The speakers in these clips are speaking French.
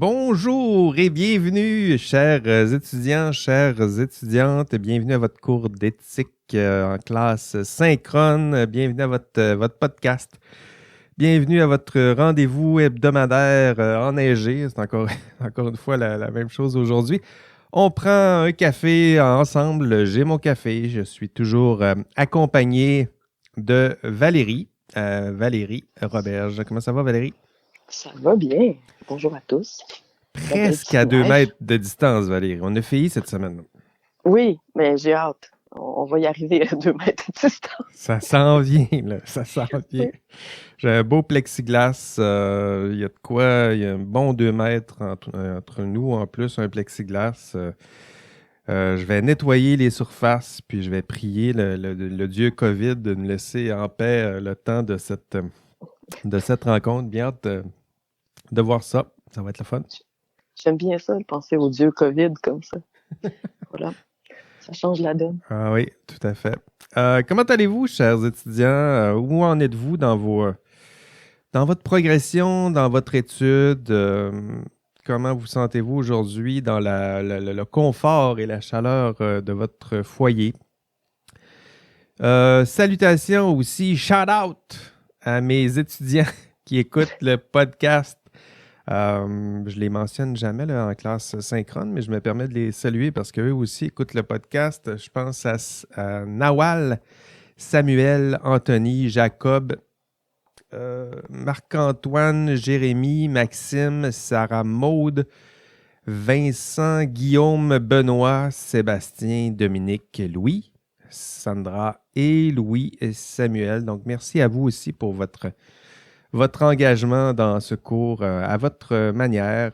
Bonjour et bienvenue, chers étudiants, chères étudiantes. Bienvenue à votre cours d'éthique en classe synchrone. Bienvenue à votre podcast. Bienvenue à votre rendez-vous hebdomadaire enneigé. C'est encore, encore une fois la même chose aujourd'hui. On prend un café ensemble. J'ai mon café. Je suis toujours accompagné de Valérie. Valérie Roberge. Comment ça va, Valérie? Ça va bien. Bonjour à tous. Presque à 2 mètres de distance, Valérie. On a failli cette semaine. Oui, mais j'ai hâte. On va y arriver à 2 mètres de distance. Ça s'en vient, là. Ça s'en vient. Oui. J'ai un beau plexiglas. Il y a de quoi? Il y a un bon 2 mètres entre nous. En plus, un plexiglas. Je vais nettoyer les surfaces, puis je vais prier le Dieu COVID de nous laisser en paix le temps de cette rencontre. Bien hâte de voir ça. Ça va être le fun. J'aime bien ça, de penser au Dieu COVID comme ça. Voilà. Ça change la donne. Ah oui, tout à fait. Comment allez-vous, chers étudiants? Où en êtes-vous dans votre progression, dans votre étude? Comment vous sentez-vous aujourd'hui dans le confort et la chaleur de votre foyer? Salutations aussi, shout-out à mes étudiants qui écoutent le podcast. Je les mentionne jamais là, en classe synchrone, mais je me permets de les saluer parce qu'eux aussi écoutent le podcast. Je pense à Nawal, Samuel, Anthony, Jacob, Marc-Antoine, Jérémy, Maxime, Sarah Maude, Vincent, Guillaume, Benoît, Sébastien, Dominique, Louis, Sandra et Louis et Samuel. Donc, merci à vous aussi pour votre engagement dans ce cours à votre manière.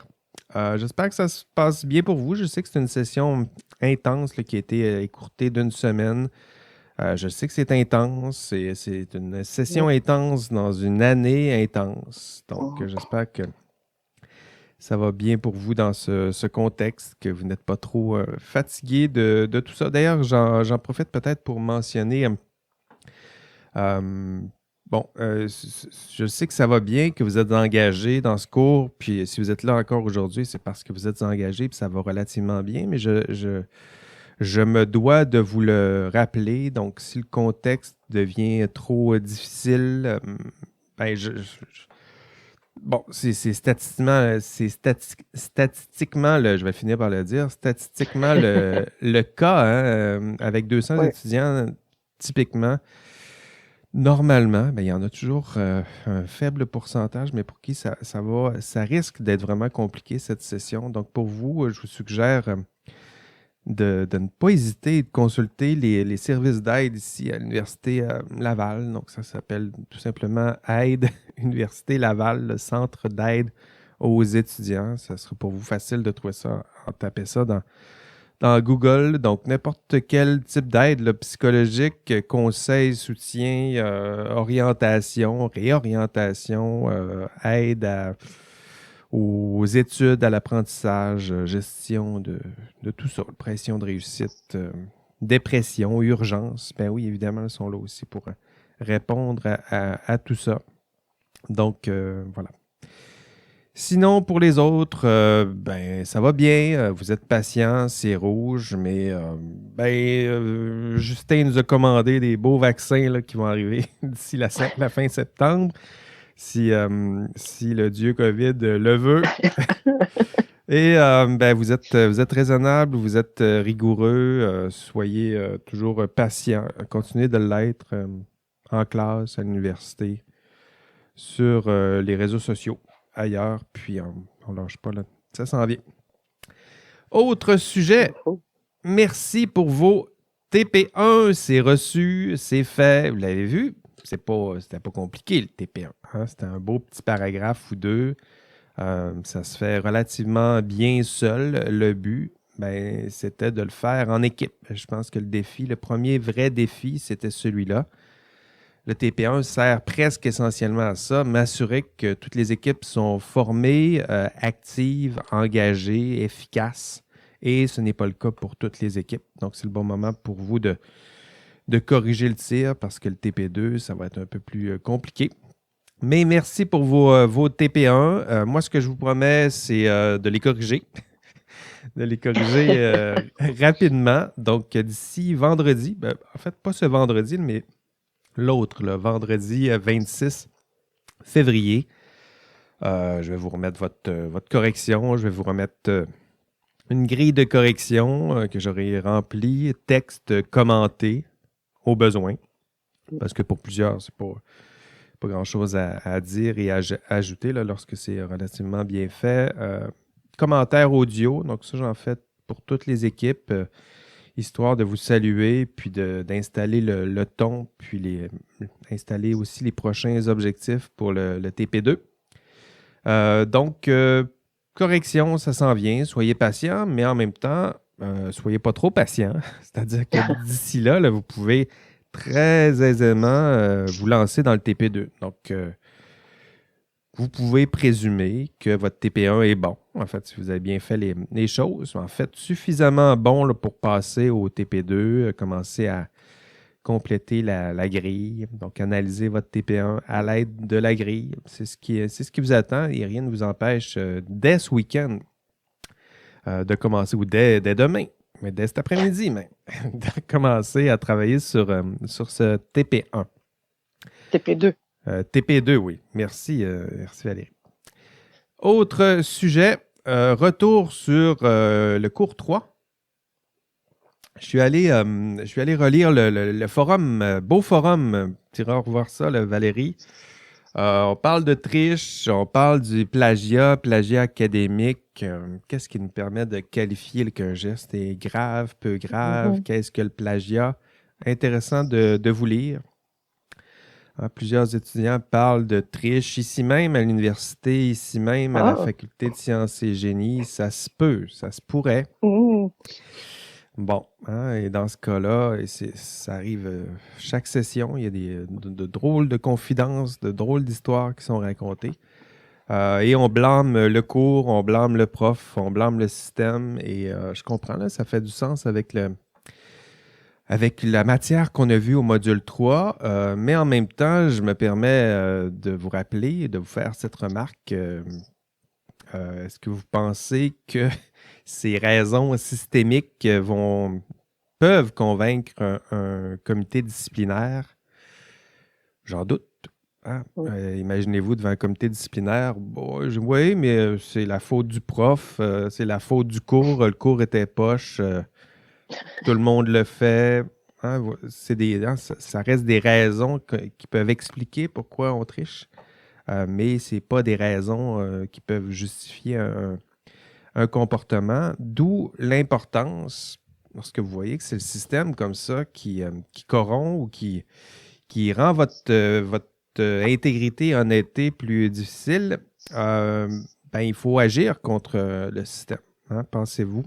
J'espère que ça se passe bien pour vous. Je sais que c'est une session intense là, qui a été écourtée d'une semaine. Je sais que c'est intense. C'est une session intense dans une année intense. Donc, j'espère que ça va bien pour vous dans ce contexte, que vous n'êtes pas trop fatigué de tout ça. D'ailleurs, j'en profite peut-être pour mentionner... je sais que ça va bien, que vous êtes engagé dans ce cours, puis si vous êtes là encore aujourd'hui, c'est parce que vous êtes engagé, puis ça va relativement bien, mais je me dois de vous le rappeler. Donc, si le contexte devient trop difficile, c'est statistiquement, je vais finir par le dire, statistiquement le cas, hein, avec 200 étudiants, typiquement. Normalement, il y en a toujours un faible pourcentage, mais pour qui ça risque d'être vraiment compliqué cette session. Donc, pour vous, je vous suggère de ne pas hésiter de consulter les services d'aide ici à l'Université Laval. Donc, ça s'appelle tout simplement Aide Université Laval, le centre d'aide aux étudiants. Ça sera pour vous facile de trouver ça, en taper ça dans Google. Donc, n'importe quel type d'aide là, psychologique, conseil, soutien, orientation, réorientation, aide aux études, à l'apprentissage, gestion de tout ça, pression de réussite, dépression, urgence. Ben oui, évidemment, ils sont là aussi pour répondre à tout ça. Donc, voilà. Sinon, pour les autres, ça va bien. Vous êtes patients, c'est rouge, mais Justin nous a commandé des beaux vaccins là, qui vont arriver d'ici la fin septembre, si le Dieu COVID le veut. Et vous êtes raisonnable, vous êtes rigoureux, soyez toujours patient. Continuez de l'être en classe, à l'université, sur les réseaux sociaux. Ailleurs, puis on lâche pas là. Ça s'en vient. Autre sujet. Merci pour vos TP1. C'est reçu, c'est fait. Vous l'avez vu? C'était pas compliqué le TP1. Hein? C'était un beau petit paragraphe ou deux. Ça se fait relativement bien seul. Le but, c'était de le faire en équipe. Je pense que le premier vrai défi, c'était celui-là. Le TP1 sert presque essentiellement à ça, m'assurer que toutes les équipes sont formées, actives, engagées, efficaces. Et ce n'est pas le cas pour toutes les équipes. Donc, c'est le bon moment pour vous de corriger le tir parce que le TP2, ça va être un peu plus compliqué. Mais merci pour vos TP1. Moi, ce que je vous promets, c'est de les corriger. De les corriger rapidement. Donc, d'ici vendredi, en fait, pas ce vendredi, mais l'autre, le vendredi 26 février, je vais vous remettre votre correction. Je vais vous remettre une grille de correction que j'aurai remplie, texte commenté au besoin. Parce que pour plusieurs, c'est pas grand-chose à dire et à ajouter là, lorsque c'est relativement bien fait. Commentaires audio, donc ça, j'en fais pour toutes les équipes, histoire de vous saluer, puis d'installer le ton, puis installer aussi les prochains objectifs pour le TP2. Donc, correction, ça s'en vient. Soyez patient, mais en même temps, soyez pas trop patient. C'est-à-dire que d'ici là, vous pouvez très aisément vous lancer dans le TP2. Donc, vous pouvez présumer que votre TP1 est bon. En fait, si vous avez bien fait les choses, en fait, suffisamment bon là, pour passer au TP2, commencer à compléter la grille. Donc, analyser votre TP1 à l'aide de la grille. C'est ce qui vous attend et rien ne vous empêche dès ce week-end de commencer, ou dès demain, mais dès cet après-midi même, de commencer à travailler sur ce TP1. TP2. TP2, oui. Merci Valérie. Autre sujet, retour sur le cours 3. Je suis allé relire le forum, beau forum, tu iras revoir ça, Valérie. On parle de triche, on parle du plagiat académique. Qu'est-ce qui nous permet de qualifier qu'un geste est grave, peu grave? Qu'est-ce que le plagiat? Intéressant de vous lire. Plusieurs étudiants parlent de triche ici même à l'université, ici même à la faculté de sciences et génie. Ça se peut, ça se pourrait. Bon, et dans ce cas-là, ça arrive chaque session, il y a de drôles de confidences, de drôles d'histoires qui sont racontées. Et on blâme le cours, on blâme le prof, on blâme le système. Et je comprends, là, ça fait du sens avec la matière qu'on a vue au module 3, mais en même temps, je me permets de vous rappeler et de vous faire cette remarque. Est-ce que vous pensez que ces raisons systémiques peuvent convaincre un comité disciplinaire? J'en doute. Hein? Imaginez-vous devant un comité disciplinaire. Bon, oui, mais c'est la faute du prof, c'est la faute du cours, le cours était poche. Tout le monde le fait. Hein, ça reste des raisons qui peuvent expliquer pourquoi on triche, mais ce n'est pas des raisons qui peuvent justifier un comportement. D'où l'importance, lorsque vous voyez que c'est le système comme ça qui corrompt ou qui rend votre intégrité et honnêteté plus difficile, il faut agir contre le système. Hein, pensez-vous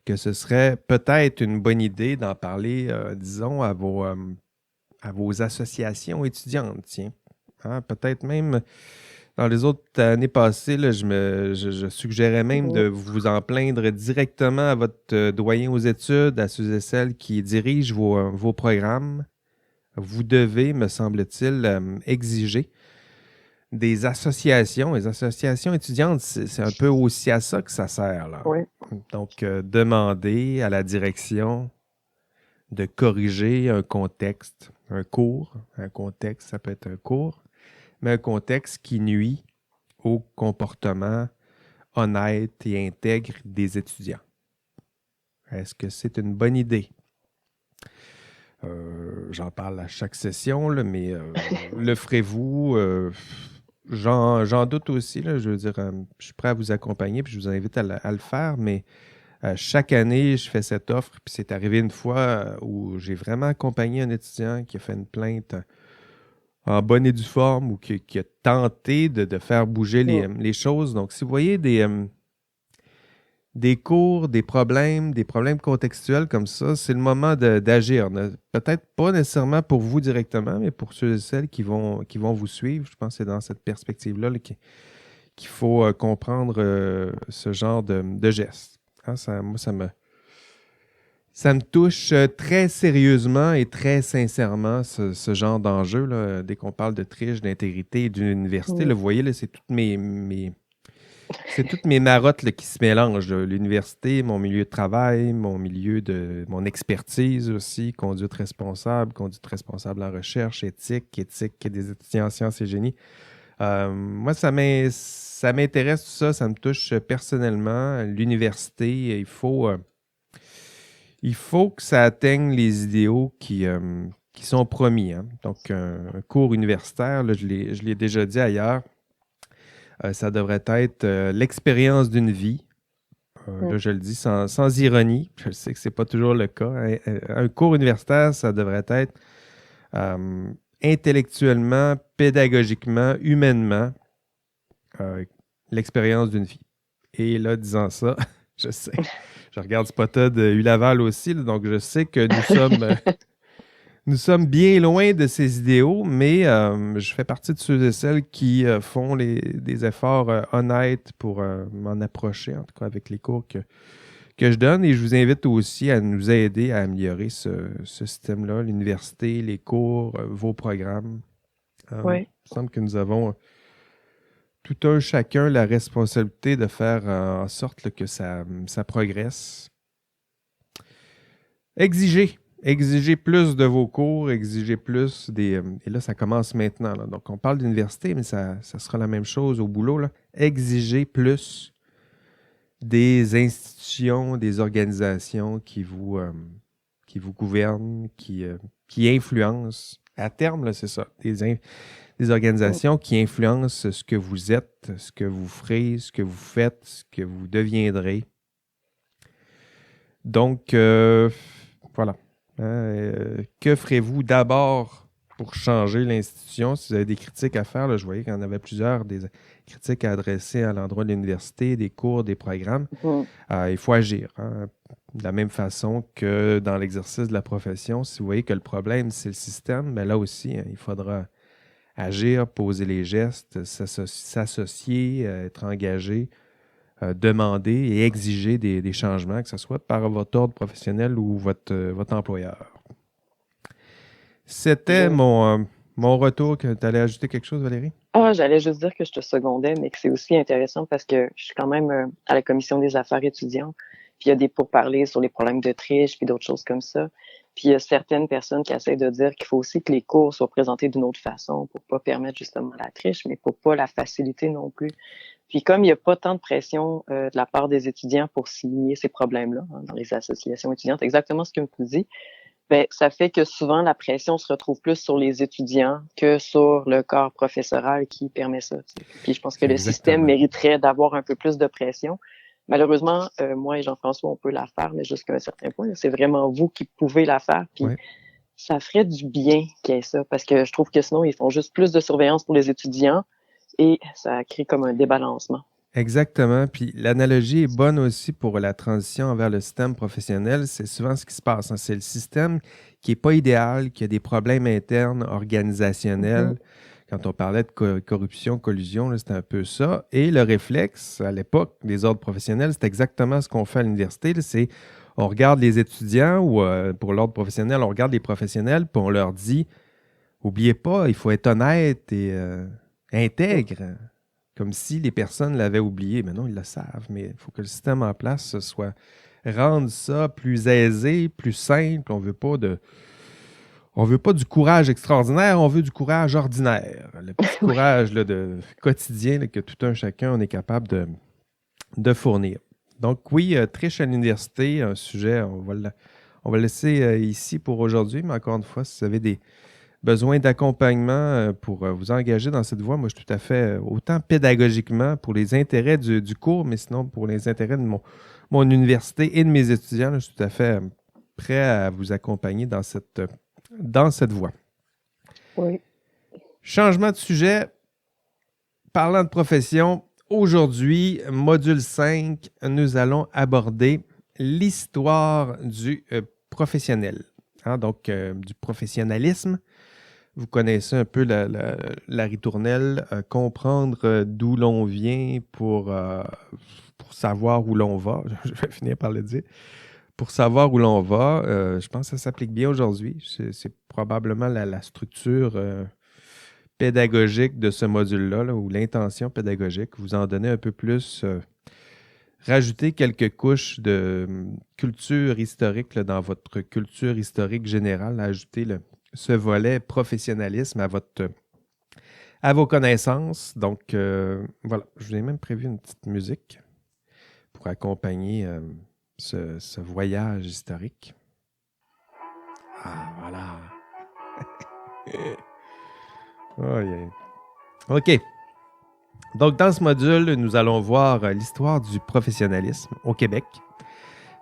que ce serait peut-être une bonne idée d'en parler, disons, à vos associations étudiantes, tiens. Hein, peut-être même, dans les autres années passées, là, je suggérais même de vous en plaindre directement à votre doyen aux études, à ceux et celles qui dirigent vos programmes. Vous devez, me semble-t-il, exiger des associations. Les associations étudiantes, c'est un peu aussi à ça que ça sert, là. Oui. Donc, demander à la direction de corriger un contexte, un cours. Un contexte, ça peut être un cours, mais un contexte qui nuit au comportement honnête et intègre des étudiants. Est-ce que c'est une bonne idée? J'en parle à chaque session, là, mais le ferez-vous? J'en doute aussi. Là, je veux dire, je suis prêt à vous accompagner, puis je vous invite à le faire, mais chaque année, je fais cette offre, puis c'est arrivé une fois où j'ai vraiment accompagné un étudiant qui a fait une plainte en bonne et due forme ou qui a tenté de faire bouger les choses. Donc, si vous voyez des cours, des problèmes contextuels comme ça, c'est le moment d'agir. Peut-être pas nécessairement pour vous directement, mais pour ceux et celles qui vont vous suivre. Je pense que c'est dans cette perspective-là qu'il faut comprendre ce genre de geste. Hein, moi, Ça me touche très sérieusement et très sincèrement, ce genre d'enjeu, là, dès qu'on parle de triche, d'intégrité et d'université. Là, vous voyez, là, c'est toutes mes marottes là, qui se mélangent, là. L'université, mon milieu de travail, mon expertise aussi, conduite responsable en recherche, éthique des étudiants en sciences et génie. Moi, ça m'intéresse tout ça, ça me touche personnellement. L'université, il faut que ça atteigne les idéaux qui sont promis, hein. Donc, un cours universitaire, là, je l'ai déjà dit ailleurs, ça devrait être l'expérience d'une vie. Là, je le dis sans ironie. Je sais que ce n'est pas toujours le cas. Un cours universitaire, ça devrait être euh, intellectuellement, pédagogiquement, humainement, l'expérience d'une vie. Et là, disant ça, je sais, je regarde Spotted U-Laval aussi, là, donc je sais que nous sommes bien loin de ces idéaux, mais je fais partie de ceux et celles qui font des efforts honnêtes pour m'en approcher, en tout cas avec les cours que je donne. Et je vous invite aussi à nous aider à améliorer ce système-là, l'université, les cours, vos programmes. Oui. Il me semble que nous avons tout un chacun la responsabilité de faire en sorte là, que ça progresse. Exiger plus de vos cours, exiger plus des... et là, ça commence maintenant, là. Donc, on parle d'université, mais ça sera la même chose au boulot, là. Exiger plus des institutions, des organisations qui vous gouvernent, qui influencent. À terme, là, c'est ça. Des organisations qui influencent ce que vous êtes, ce que vous ferez, ce que vous faites, ce que vous deviendrez. Donc, voilà. Que ferez-vous d'abord pour changer l'institution? Si vous avez des critiques à faire, là, je voyais qu'il y en avait plusieurs, des critiques à adresser à l'endroit de l'université, des cours, des programmes. Il faut agir, hein. De la même façon que dans l'exercice de la profession, si vous voyez que le problème, c'est le système, mais là aussi, hein, il faudra agir, poser les gestes, s'associer, être engagé, demander et exiger des changements, que ce soit par votre ordre professionnel ou votre employeur. C'était mon retour. Tu allais ajouter quelque chose, Valérie? Ah, j'allais juste dire que je te secondais, mais que c'est aussi intéressant parce que je suis quand même à la commission des affaires étudiantes, puis il y a des pourparlers sur les problèmes de triche, puis d'autres choses comme ça. Puis il y a certaines personnes qui essaient de dire qu'il faut aussi que les cours soient présentés d'une autre façon pour pas permettre justement la triche, mais pour pas la faciliter non plus. Puis comme il n'y a pas tant de pression de la part des étudiants pour signer ces problèmes-là, hein, dans les associations étudiantes, exactement ce que tu dis, ben, ça fait que souvent la pression se retrouve plus sur les étudiants que sur le corps professoral qui permet ça. T'sais. Puis je pense que le système mériterait d'avoir un peu plus de pression. Malheureusement, moi et Jean-François, on peut la faire, mais jusqu'à un certain point. C'est vraiment vous qui pouvez la faire. Puis ça ferait du bien qu'il y ait ça, parce que je trouve que sinon, ils font juste plus de surveillance pour les étudiants et ça crée comme un débalancement. Exactement. Puis l'analogie est bonne aussi pour la transition vers le système professionnel. C'est souvent ce qui se passe, hein. C'est le système qui n'est pas idéal, qui a des problèmes internes, organisationnels. Quand on parlait de corruption, collusion, c'était un peu ça. Et le réflexe, à l'époque, des ordres professionnels, c'est exactement ce qu'on fait à l'université. C'est on regarde les étudiants ou pour l'ordre professionnel, on regarde les professionnels, puis on leur dit, oubliez pas, il faut être honnête et intègre. Comme si les personnes l'avaient oublié. Mais non, ils le savent. Mais il faut que le système en place rende ça plus aisé, plus simple. On veut pas du courage extraordinaire, on veut du courage ordinaire. Le petit courage là, quotidien là, que tout un chacun on est capable de fournir. Donc oui, triche à l'université, un sujet, on va le laisser ici pour aujourd'hui. Mais encore une fois, si vous avez des besoin d'accompagnement pour vous engager dans cette voie, moi, je suis tout à fait, autant pédagogiquement pour les intérêts du cours, mais sinon pour les intérêts de mon université et de mes étudiants, là, je suis tout à fait prêt à vous accompagner dans cette voie. Oui. Changement de sujet. Parlant de profession, aujourd'hui, module 5, nous allons aborder l'histoire du professionnel, hein, donc du professionnalisme. Vous connaissez un peu la ritournelle, comprendre d'où l'on vient pour savoir où l'on va. Je vais finir par le dire. pour savoir où l'on va. Je pense que ça s'applique bien aujourd'hui. C'est probablement la structure pédagogique de ce module-là, là, ou l'intention pédagogique. Vous en donnez un peu plus, rajouter quelques couches de culture historique là, dans votre culture historique générale, ajouter ce volet professionnalisme à vos connaissances. Donc, voilà, je vous ai même prévu une petite musique pour accompagner ce voyage historique. Ah, voilà. Oh, yeah. OK. Donc, dans ce module, nous allons voir l'histoire du professionnalisme au Québec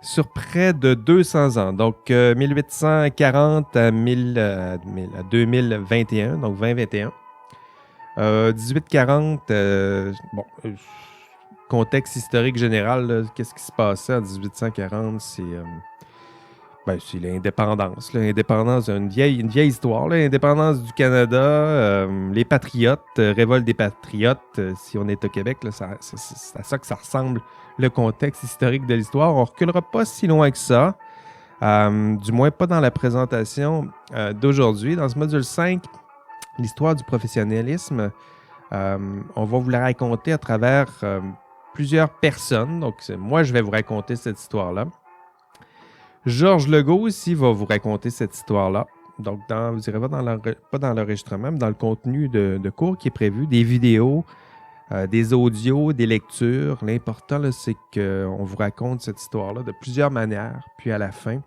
sur près de 200 ans. Donc, 1840 à 2021, donc 2021. 1840, contexte historique général, là, qu'est-ce qui se passait en 1840? C'est l'indépendance. L'indépendance, une vieille histoire. L'indépendance du Canada, les patriotes, révolte des patriotes. Si on est au Québec, là, c'est à ça que ça ressemble le contexte historique de l'histoire. On ne reculera pas si loin que ça. Du moins pas dans la présentation d'aujourd'hui. Dans ce module 5, l'histoire du professionnalisme, on va vous la raconter à travers plusieurs personnes. Donc, moi, je vais vous raconter cette histoire-là. Georges Legault aussi va vous raconter cette histoire-là. Donc, vous direz pas dans l'enregistrement, mais dans le contenu de cours qui est prévu, des vidéos, des audios, des lectures. L'important, là, c'est qu'on vous raconte cette histoire-là de plusieurs manières. Puis à la fin,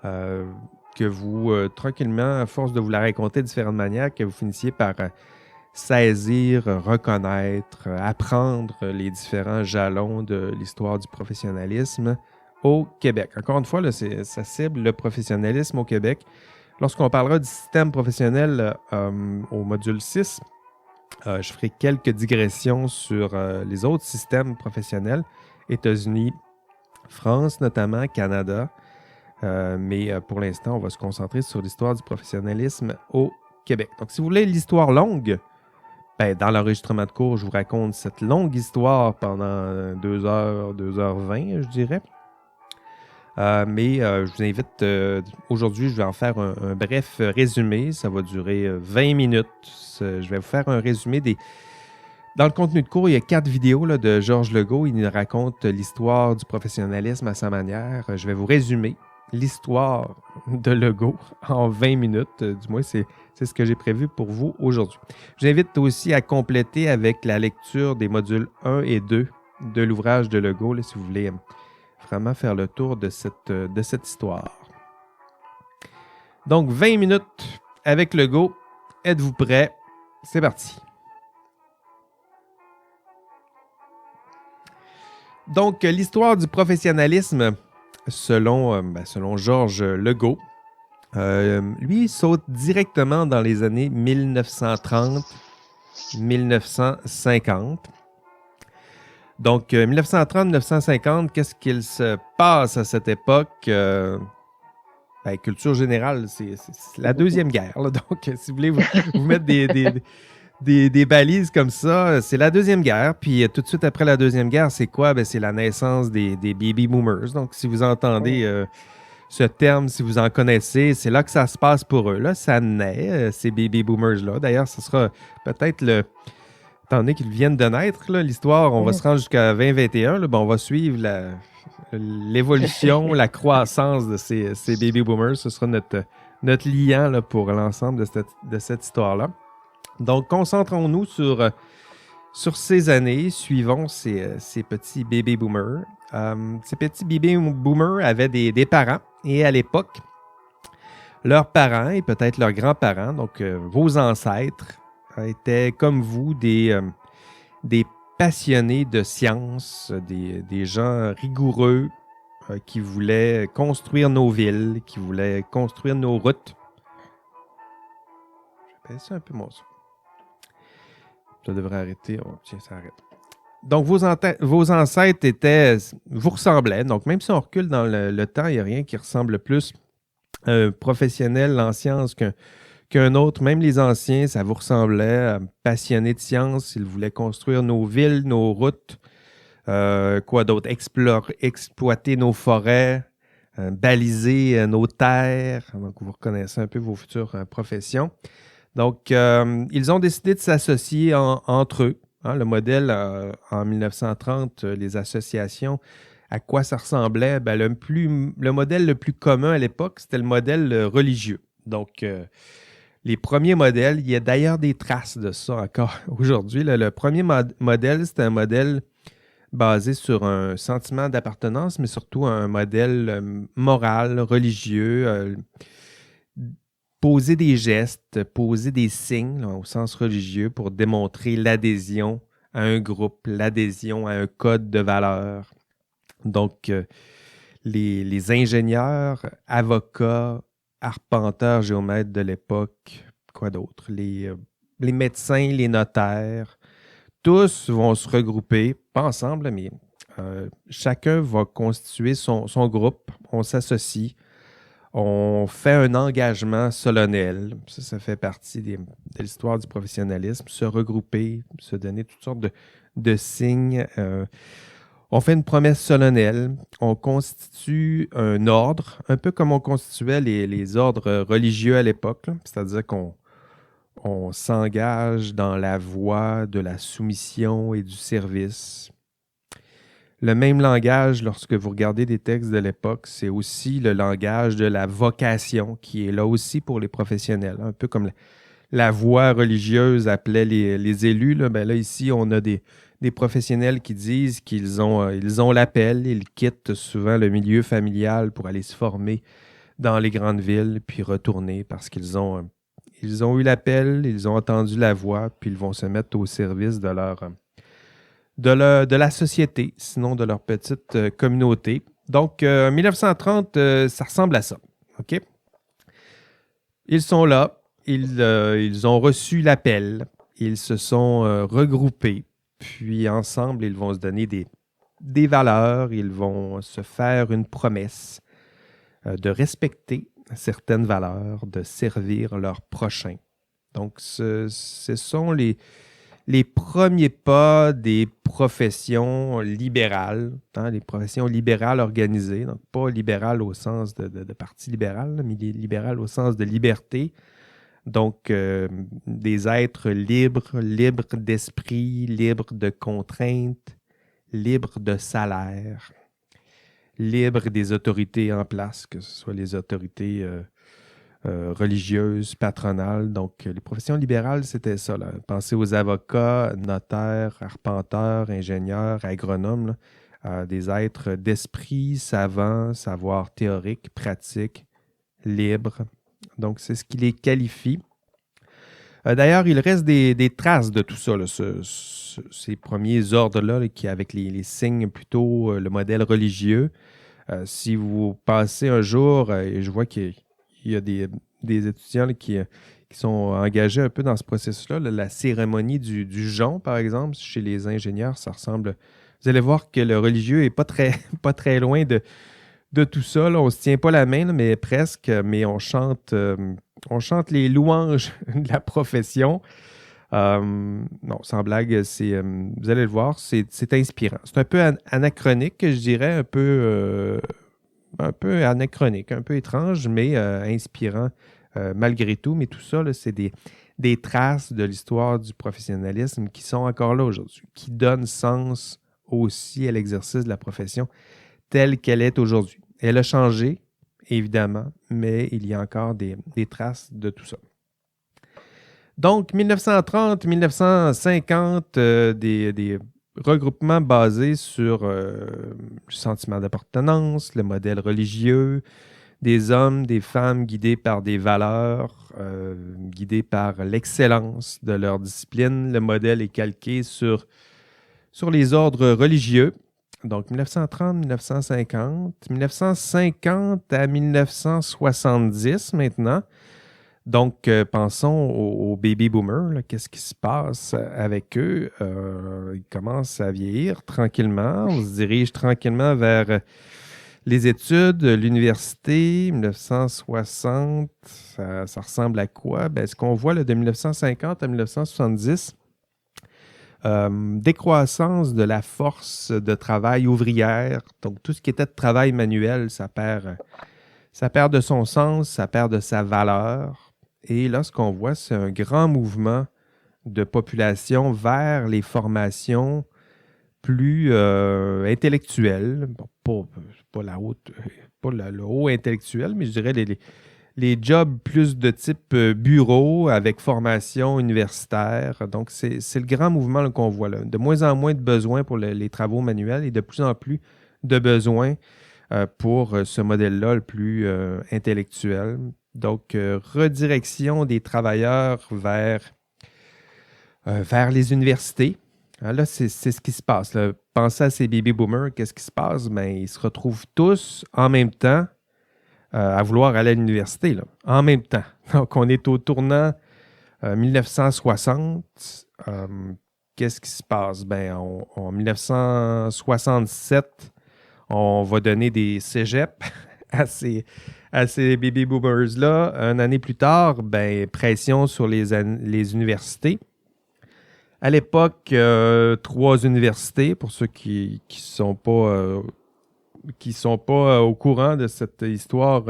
que vous, tranquillement, à force de vous la raconter de différentes manières, que vous finissiez par saisir, reconnaître, apprendre les différents jalons de l'histoire du professionnalisme au Québec. Encore une fois, là, ça cible le professionnalisme au Québec. Lorsqu'on parlera du système professionnel au module 6, je ferai quelques digressions sur les autres systèmes professionnels, États-Unis, France notamment, Canada. Mais pour l'instant, on va se concentrer sur l'histoire du professionnalisme au Québec. Donc, si vous voulez l'histoire longue, dans l'enregistrement de cours, je vous raconte cette longue histoire pendant 2 heures, 2h20, je dirais. Mais je vous invite, aujourd'hui, je vais en faire un bref résumé. Ça va durer 20 minutes. Je vais vous faire un résumé Dans le contenu de cours, il y a 4 vidéos là, de Georges Legault. Il nous raconte l'histoire du professionnalisme à sa manière. Je vais vous résumer l'histoire de Legault en 20 minutes. Du moins, c'est ce que j'ai prévu pour vous aujourd'hui. Je vous invite aussi à compléter avec la lecture des modules 1 et 2 de l'ouvrage de Legault, là, si vous voulez vraiment faire le tour de cette histoire. Donc, 20 minutes avec Legault. Êtes-vous prêts? C'est parti. Donc, l'histoire du professionnalisme, selon Georges Legault, lui, il saute directement dans les années 1930-1950. Donc, 1930-1950, qu'est-ce qu'il se passe à cette époque? Culture générale, c'est la Deuxième Guerre. Là. Donc, si vous voulez vous mettre des balises comme ça, c'est la Deuxième Guerre. Puis, tout de suite après la Deuxième Guerre, c'est quoi? C'est la naissance des baby boomers. Donc, si vous entendez ce terme, si vous en connaissez, c'est là que ça se passe pour eux. Là, ça naît, ces baby boomers-là. D'ailleurs, ce sera peut-être étant donné qu'ils viennent de naître, là, l'histoire, on va se rendre jusqu'à 2021. Là, on va suivre l'évolution, la croissance de ces baby boomers. Ce sera notre liant là, pour l'ensemble de cette histoire-là. Donc, concentrons-nous sur ces années. Suivons ces petits baby boomers. Ces petits baby boomers avaient des parents. Et à l'époque, leurs parents et peut-être leurs grands-parents, donc vos ancêtres, étaient comme vous des passionnés de sciences, des gens rigoureux qui voulaient construire nos villes, qui voulaient construire nos routes. Je vais baisser un peu mon son. Ça devrait arrêter. Oh, tiens, ça arrête. Donc, vos ancêtres vous ressemblaient. Donc, même si on recule dans le temps, il n'y a rien qui ressemble plus à un professionnel en sciences qu'un autre. Même les anciens, ça vous ressemblait. Passionnés de sciences, ils voulaient construire nos villes, nos routes, Quoi d'autre? Exploiter nos forêts, baliser nos terres. Donc, vous reconnaissez un peu vos futures professions. Donc, ils ont décidé de s'associer entre eux. Hein, le modèle, en 1930, les associations, à quoi ça ressemblait? Ben, le modèle le plus commun à l'époque, c'était le modèle religieux. Donc, les premiers modèles, il y a d'ailleurs des traces de ça encore aujourd'hui. Là. Le premier modèle, c'était un modèle basé sur un sentiment d'appartenance, mais surtout un modèle moral, religieux, poser des gestes, poser des signes là, au sens religieux pour démontrer l'adhésion à un groupe, l'adhésion à un code de valeurs. Donc, les ingénieurs, avocats, arpenteurs, géomètres de l'époque, quoi d'autre? Les médecins, les notaires, tous vont se regrouper, pas ensemble, mais chacun va constituer son groupe, on s'associe, on fait un engagement solennel, ça fait partie de l'histoire du professionnalisme, se regrouper, se donner toutes sortes de signes. On fait une promesse solennelle, on constitue un ordre, un peu comme on constituait les ordres religieux à l'époque, là. C'est-à-dire qu'on s'engage dans la voie de la soumission et du service. Le même langage, lorsque vous regardez des textes de l'époque, c'est aussi le langage de la vocation qui est là aussi pour les professionnels. Un peu comme la voie religieuse appelait les élus. Là, ben là, ici, on a des professionnels qui disent qu'ils ont l'appel. Ils quittent souvent le milieu familial pour aller se former dans les grandes villes, puis retourner parce qu'ils ont eu l'appel, ils ont entendu la voix, puis ils vont se mettre au service de la société, sinon de leur petite communauté. Donc, 1930, ça ressemble à ça. OK? Ils sont là, ils ont reçu l'appel, ils se sont regroupés, puis ensemble, ils vont se donner des valeurs, ils vont se faire une promesse de respecter certaines valeurs, de servir leur prochain. Donc, ce sont les premiers pas des professions libérales, hein, les professions libérales organisées, donc pas libérales au sens de parti libéral, mais libérales au sens de liberté. Donc, des êtres libres d'esprit, libres de contraintes, libres de salaire, libres des autorités en place, que ce soit les autorités religieuses, patronales. Donc, les professions libérales, c'était ça. Là. Pensez aux avocats, notaires, arpenteurs, ingénieurs, agronomes, là, des êtres d'esprit, savants, savoir théorique, pratique, libre. Donc, c'est ce qui les qualifie. D'ailleurs, il reste des traces de tout ça, là, ces premiers ordres-là, là, qui, avec les signes plutôt, le modèle religieux. Si vous passez un jour, et je vois qu'il y a des étudiants là, qui sont engagés un peu dans ce processus-là, là, la cérémonie du jonc, par exemple, chez les ingénieurs, ça ressemble. Vous allez voir que le religieux n'est pas très loin de tout ça. Là. On ne se tient pas la main, là, mais presque, mais on chante les louanges de la profession. Non, sans blague, vous allez le voir, c'est inspirant. C'est un peu anachronique, je dirais, un peu anachronique, un peu étrange, mais inspirant malgré tout. Mais tout ça, là, c'est des traces de l'histoire du professionnalisme qui sont encore là aujourd'hui, qui donnent sens aussi à l'exercice de la profession telle qu'elle est aujourd'hui. Elle a changé, évidemment, mais il y a encore des traces de tout ça. Donc, 1930-1950, des regroupements basés sur le sentiment d'appartenance, le modèle religieux, des hommes, des femmes guidés par des valeurs, guidés par l'excellence de leur discipline. Le modèle est calqué sur les ordres religieux. Donc, 1930, 1950, 1950 à 1970 maintenant. Donc, pensons aux baby boomers. Là, qu'est-ce qui se passe avec eux? Ils commencent à vieillir tranquillement. On se dirige tranquillement vers les études, l'université, 1960. Ça ressemble à quoi? Ben, ce qu'on voit là, de 1950 à 1970, Décroissance de la force de travail ouvrière. Donc, tout ce qui était de travail manuel, ça perd de son sens, ça perd de sa valeur. Et là, ce qu'on voit, c'est un grand mouvement de population vers les formations plus intellectuelles. Bon, pas le haut intellectuel, mais je dirais les jobs plus de type bureau avec formation universitaire. Donc, c'est le grand mouvement là, qu'on voit là. De moins en moins de besoins pour les travaux manuels et de plus en plus de besoins pour ce modèle-là le plus intellectuel. Donc, redirection des travailleurs vers les universités. Là, c'est ce qui se passe. Là. Pensez à ces baby boomers, qu'est-ce qui se passe? Bien, ils se retrouvent tous en même temps à vouloir aller à l'université, là, en même temps. Donc, on est au tournant 1960. Qu'est-ce qui se passe? Bien, en 1967, on va donner des cégeps à ces baby boomers-là. Une année plus tard, ben, pression sur les universités. À l'époque, 3 universités, pour ceux qui sont pas au courant de cette histoire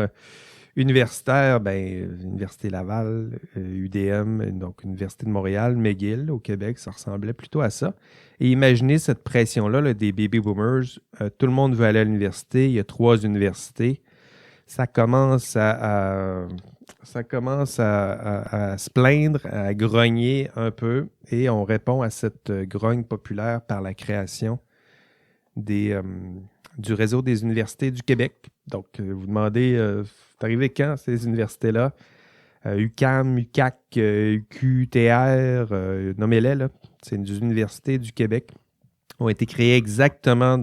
universitaire, ben, Université Laval, UDM, donc Université de Montréal, McGill au Québec, ça ressemblait plutôt à ça. Et imaginez cette pression-là là, des baby boomers. Tout le monde veut aller à l'université, il y a 3 universités. Ça commence à se plaindre, à grogner un peu, et on répond à cette grogne populaire par la création du réseau des universités du Québec. Donc, vous demandez, c'est arrivé quand ces universités-là? UQAM, UQAC, UQTR, nommez-les, là. C'est des universités du Québec. Ont été créées exactement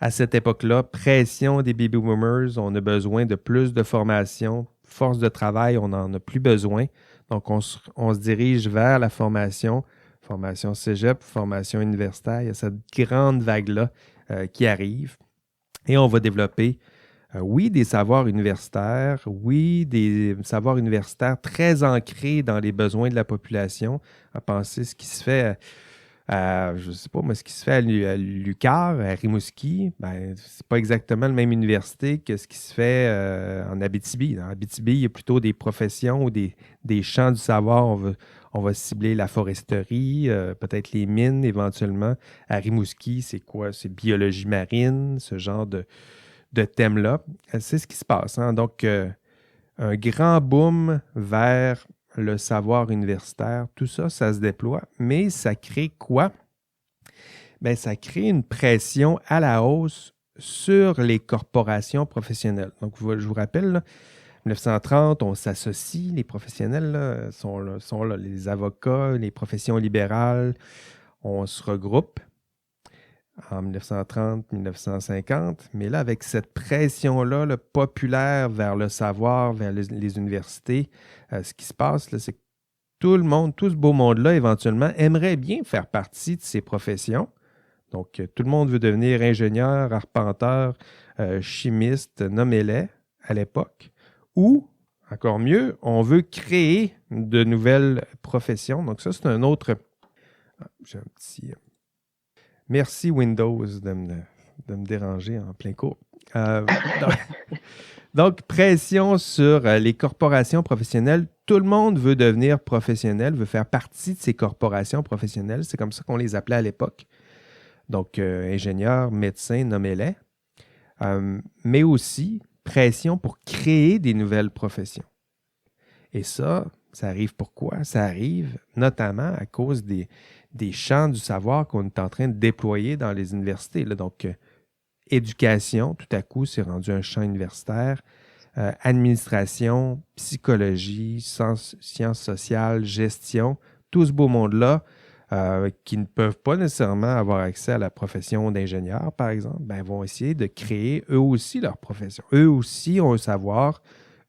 à cette époque-là. Pression des baby boomers, on a besoin de plus de formation. Force de travail, on n'en a plus besoin. Donc, on se dirige vers la formation cégep, formation universitaire. Il y a cette grande vague-là qui arrive. Et on va développer, oui, des savoirs universitaires, oui, des savoirs universitaires très ancrés dans les besoins de la population. À penser ce qui se fait je ne sais pas, mais ce qui se fait à l'UQAR, à Rimouski, ben, c'est pas exactement la même université que ce qui se fait en Abitibi. Dans Abitibi, il y a plutôt des professions ou des champs du savoir. On va cibler la foresterie, peut-être les mines éventuellement. À Rimouski, c'est quoi? C'est biologie marine, ce genre de thème-là. C'est ce qui se passe. Hein? Donc, un grand boom vers le savoir universitaire, tout ça, ça se déploie, mais ça crée quoi? Bien, ça crée une pression à la hausse sur les corporations professionnelles. Donc, je vous rappelle, là, 1930, on s'associe, les professionnels là, sont là, les avocats, les professions libérales, on se regroupe en 1930-1950, mais là, avec cette pression-là là, populaire vers le savoir, vers les universités, ce qui se passe, là, c'est que tout le monde, tout ce beau monde-là, éventuellement, aimerait bien faire partie de ces professions. Donc, tout le monde veut devenir ingénieur, arpenteur, chimiste, nommez-les à l'époque. Ou, encore mieux, on veut créer de nouvelles professions. Donc, ça, c'est un autre... j'ai un petit... Merci Windows de me déranger en plein cours. Donc, pression sur les corporations professionnelles. Tout le monde veut devenir professionnel, veut faire partie de ces corporations professionnelles. C'est comme ça qu'on les appelait à l'époque. Donc, ingénieurs, médecins, nommez-les. Mais aussi, pression pour créer des nouvelles professions. Et ça arrive pourquoi? Ça arrive notamment à cause des champs du savoir qu'on est en train de déployer dans les universités. Là. Donc, éducation, tout à coup, c'est rendu un champ universitaire. Administration, psychologie, sciences sociales, gestion, tout ce beau monde-là qui ne peuvent pas nécessairement avoir accès à la profession d'ingénieur, par exemple, ben, vont essayer de créer eux aussi leur profession. Eux aussi ont un savoir,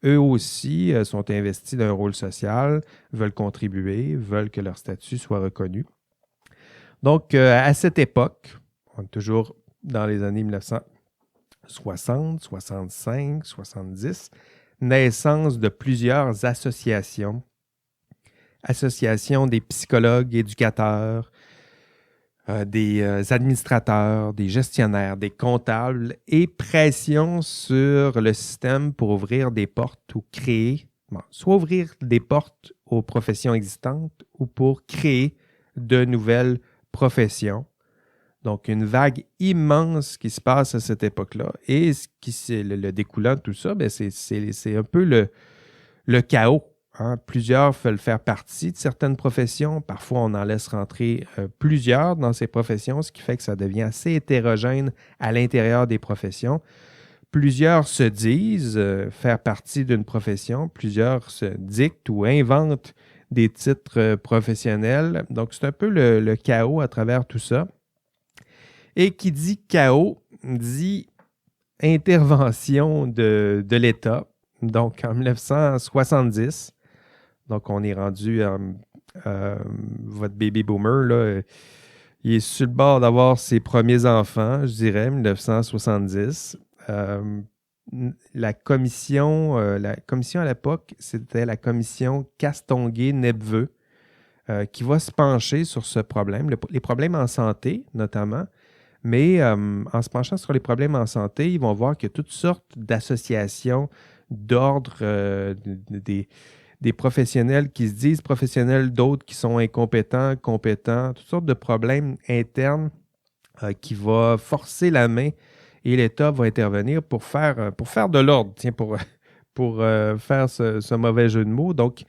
eux aussi sont investis dans un rôle social, veulent contribuer, veulent que leur statut soit reconnu. Donc, à cette époque, on est toujours dans les années 1960, 65, 70, naissance de plusieurs associations des psychologues, éducateurs, des administrateurs, des gestionnaires, des comptables et pression sur le système pour ouvrir des portes ou créer, soit ouvrir des portes aux professions existantes ou pour créer de nouvelles professions. Donc, une vague immense qui se passe à cette époque-là. Et ce qui c'est le découlant de tout ça, bien, c'est un peu le chaos. Hein. Plusieurs veulent faire partie de certaines professions. Parfois, on en laisse rentrer plusieurs dans ces professions, ce qui fait que ça devient assez hétérogène à l'intérieur des professions. Plusieurs se disent faire partie d'une profession. Plusieurs se dictent ou inventent des titres professionnels. Donc, c'est un peu le chaos à travers tout ça. Et qui dit chaos, dit intervention de l'État. Donc, en 1970, donc on est rendu, votre baby boomer, là, il est sur le bord d'avoir ses premiers enfants, je dirais, 1970. La commission à l'époque, c'était la commission Castonguay-Nepveux, qui va se pencher sur ce problème, les problèmes en santé notamment. Mais en se penchant sur les problèmes en santé, ils vont voir qu'il y a toutes sortes d'associations d'ordre, des professionnels qui se disent professionnels, d'autres qui sont incompétents, compétents, toutes sortes de problèmes internes qui vont forcer la main et l'État va intervenir pour faire de l'ordre, pour faire ce mauvais jeu de mots. Donc,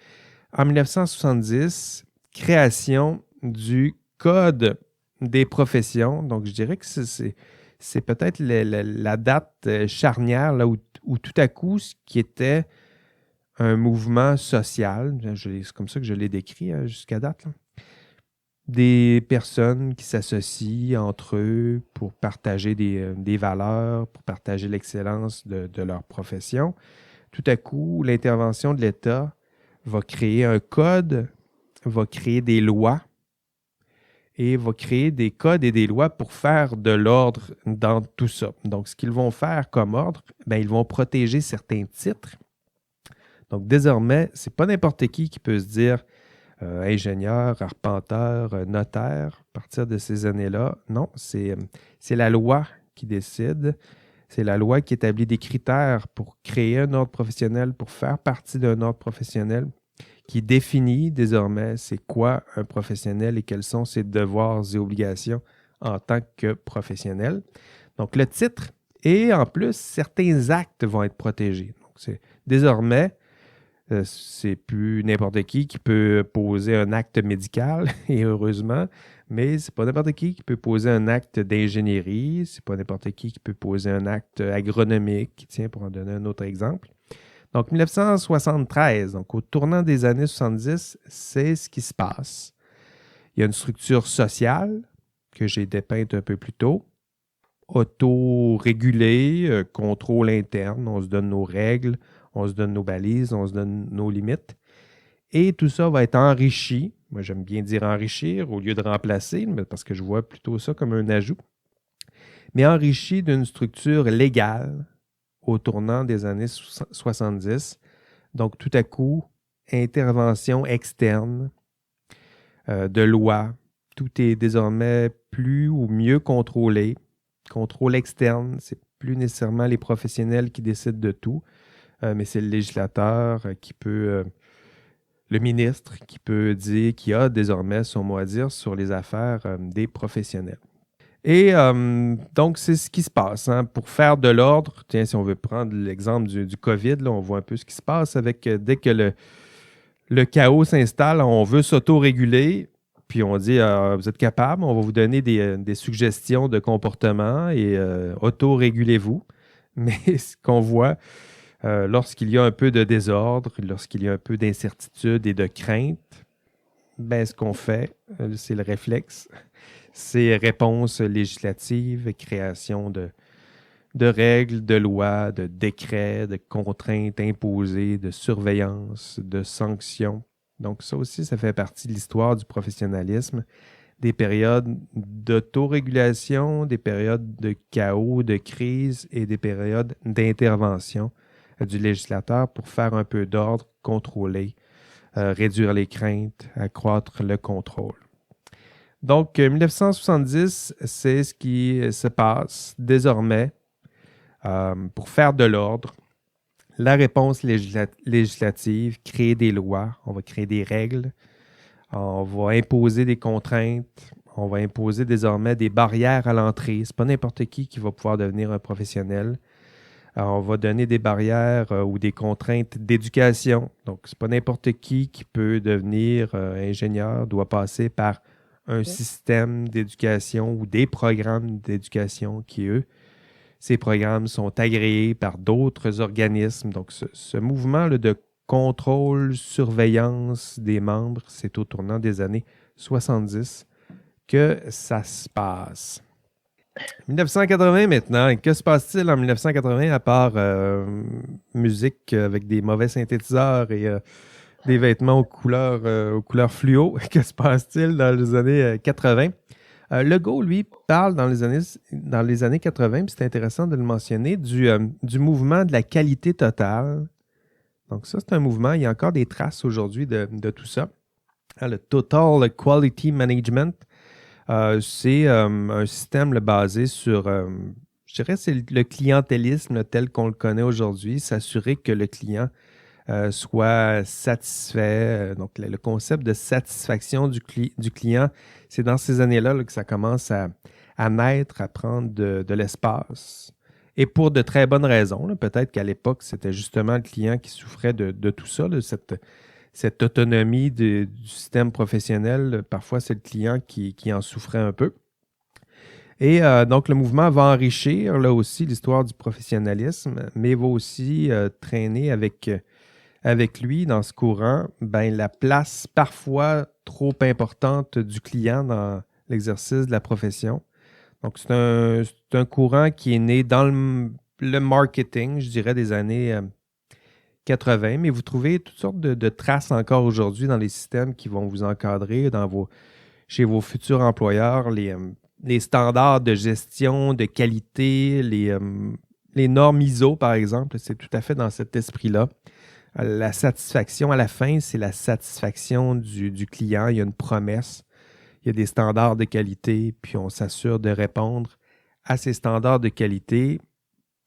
en 1970, création du Code des professions. Donc, je dirais que c'est peut-être la date charnière là, où tout à coup, ce qui était un mouvement social, c'est comme ça que je l'ai décrit jusqu'à date, là. Des personnes qui s'associent entre eux pour partager des valeurs, pour partager l'excellence de leur profession. Tout à coup, l'intervention de l'État va créer un code, va créer des lois, et va créer des codes et des lois pour faire de l'ordre dans tout ça. Donc, ce qu'ils vont faire comme ordre, bien, ils vont protéger certains titres. Donc, désormais, ce n'est pas n'importe qui peut se dire ingénieur, arpenteur, notaire à partir de ces années-là. Non, c'est la loi qui décide. C'est la loi qui établit des critères pour créer un ordre professionnel, pour faire partie d'un ordre professionnel, qui définit désormais c'est quoi un professionnel et quels sont ses devoirs et obligations en tant que professionnel. Donc, le titre et en plus, certains actes vont être protégés. Donc, désormais, c'est plus n'importe qui peut poser un acte médical, et heureusement, mais c'est pas n'importe qui peut poser un acte d'ingénierie, c'est pas n'importe qui peut poser un acte agronomique, tiens, pour en donner un autre exemple. Donc, 1973, donc au tournant des années 70, c'est ce qui se passe. Il y a une structure sociale que j'ai dépeinte un peu plus tôt, auto-régulée, contrôle interne, on se donne nos règles, on se donne nos balises, on se donne nos limites. Et tout ça va être enrichi, moi j'aime bien dire enrichir au lieu de remplacer, parce que je vois plutôt ça comme un ajout, mais enrichi d'une structure légale, au tournant des années 70. Donc, tout à coup, intervention externe de loi. Tout est désormais plus ou mieux contrôlé. Contrôle externe, c'est plus nécessairement les professionnels qui décident de tout, mais c'est le législateur qui peut, le ministre qui peut dire, qui a désormais son mot à dire sur les affaires des professionnels. Et donc, c'est ce qui se passe. Hein. Pour faire de l'ordre, tiens, si on veut prendre l'exemple du COVID, là, on voit un peu ce qui se passe avec dès que le chaos s'installe, on veut s'auto-réguler, puis on dit vous êtes capable, on va vous donner des suggestions de comportement et auto-régulez-vous. Mais ce qu'on voit, lorsqu'il y a un peu de désordre, lorsqu'il y a un peu d'incertitude et de crainte, ben, ce qu'on fait, c'est le réflexe. C'est réponses législatives, création de règles, de lois, de décrets, de contraintes imposées, de surveillance, de sanctions. Donc ça aussi, ça fait partie de l'histoire du professionnalisme, des périodes d'autorégulation, des périodes de chaos, de crise et des périodes d'intervention du législateur pour faire un peu d'ordre, contrôler, réduire les craintes, accroître le contrôle. Donc, 1970, c'est ce qui se passe désormais pour faire de l'ordre. La réponse législative, créer des lois, on va créer des règles, on va imposer des contraintes, on va imposer désormais des barrières à l'entrée. C'est pas n'importe qui va pouvoir devenir un professionnel. On va donner des barrières ou des contraintes d'éducation. Donc, c'est pas n'importe qui peut devenir ingénieur, doit passer par un système d'éducation ou des programmes d'éducation qui, eux, ces programmes sont agréés par d'autres organismes. Donc, ce mouvement là, de contrôle, surveillance des membres, c'est au tournant des années 70 que ça se passe. 1980 maintenant. Que se passe-t-il en 1980 à part musique avec des mauvais synthétiseurs et des vêtements aux couleurs fluo? Que se passe-t-il dans les années 80? Legault, lui, parle dans les années 80, puis c'est intéressant de le mentionner, du mouvement de la qualité totale. Donc ça, c'est un mouvement, il y a encore des traces aujourd'hui de tout ça. Le Total Quality Management, c'est un système basé sur, je dirais, c'est le clientélisme tel qu'on le connaît aujourd'hui, s'assurer que le client soit satisfait. Donc, le concept de satisfaction du client, c'est dans ces années-là là, que ça commence à naître, à prendre de l'espace. Et pour de très bonnes raisons. Là. Peut-être qu'à l'époque, c'était justement le client qui souffrait de tout ça, de cette autonomie du système professionnel. Parfois, c'est le client qui en souffrait un peu. Et donc, le mouvement va enrichir là aussi l'histoire du professionnalisme, mais va aussi traîner avec lui dans ce courant la place parfois trop importante du client dans l'exercice de la profession. Donc, c'est un courant qui est né dans le marketing, je dirais, des années 80, mais vous trouvez toutes sortes de traces encore aujourd'hui dans les systèmes qui vont vous encadrer chez vos futurs employeurs, les standards de gestion, de qualité, les normes ISO, par exemple, c'est tout à fait dans cet esprit-là. La satisfaction, à la fin, c'est la satisfaction du client. Il y a une promesse, il y a des standards de qualité, puis on s'assure de répondre à ces standards de qualité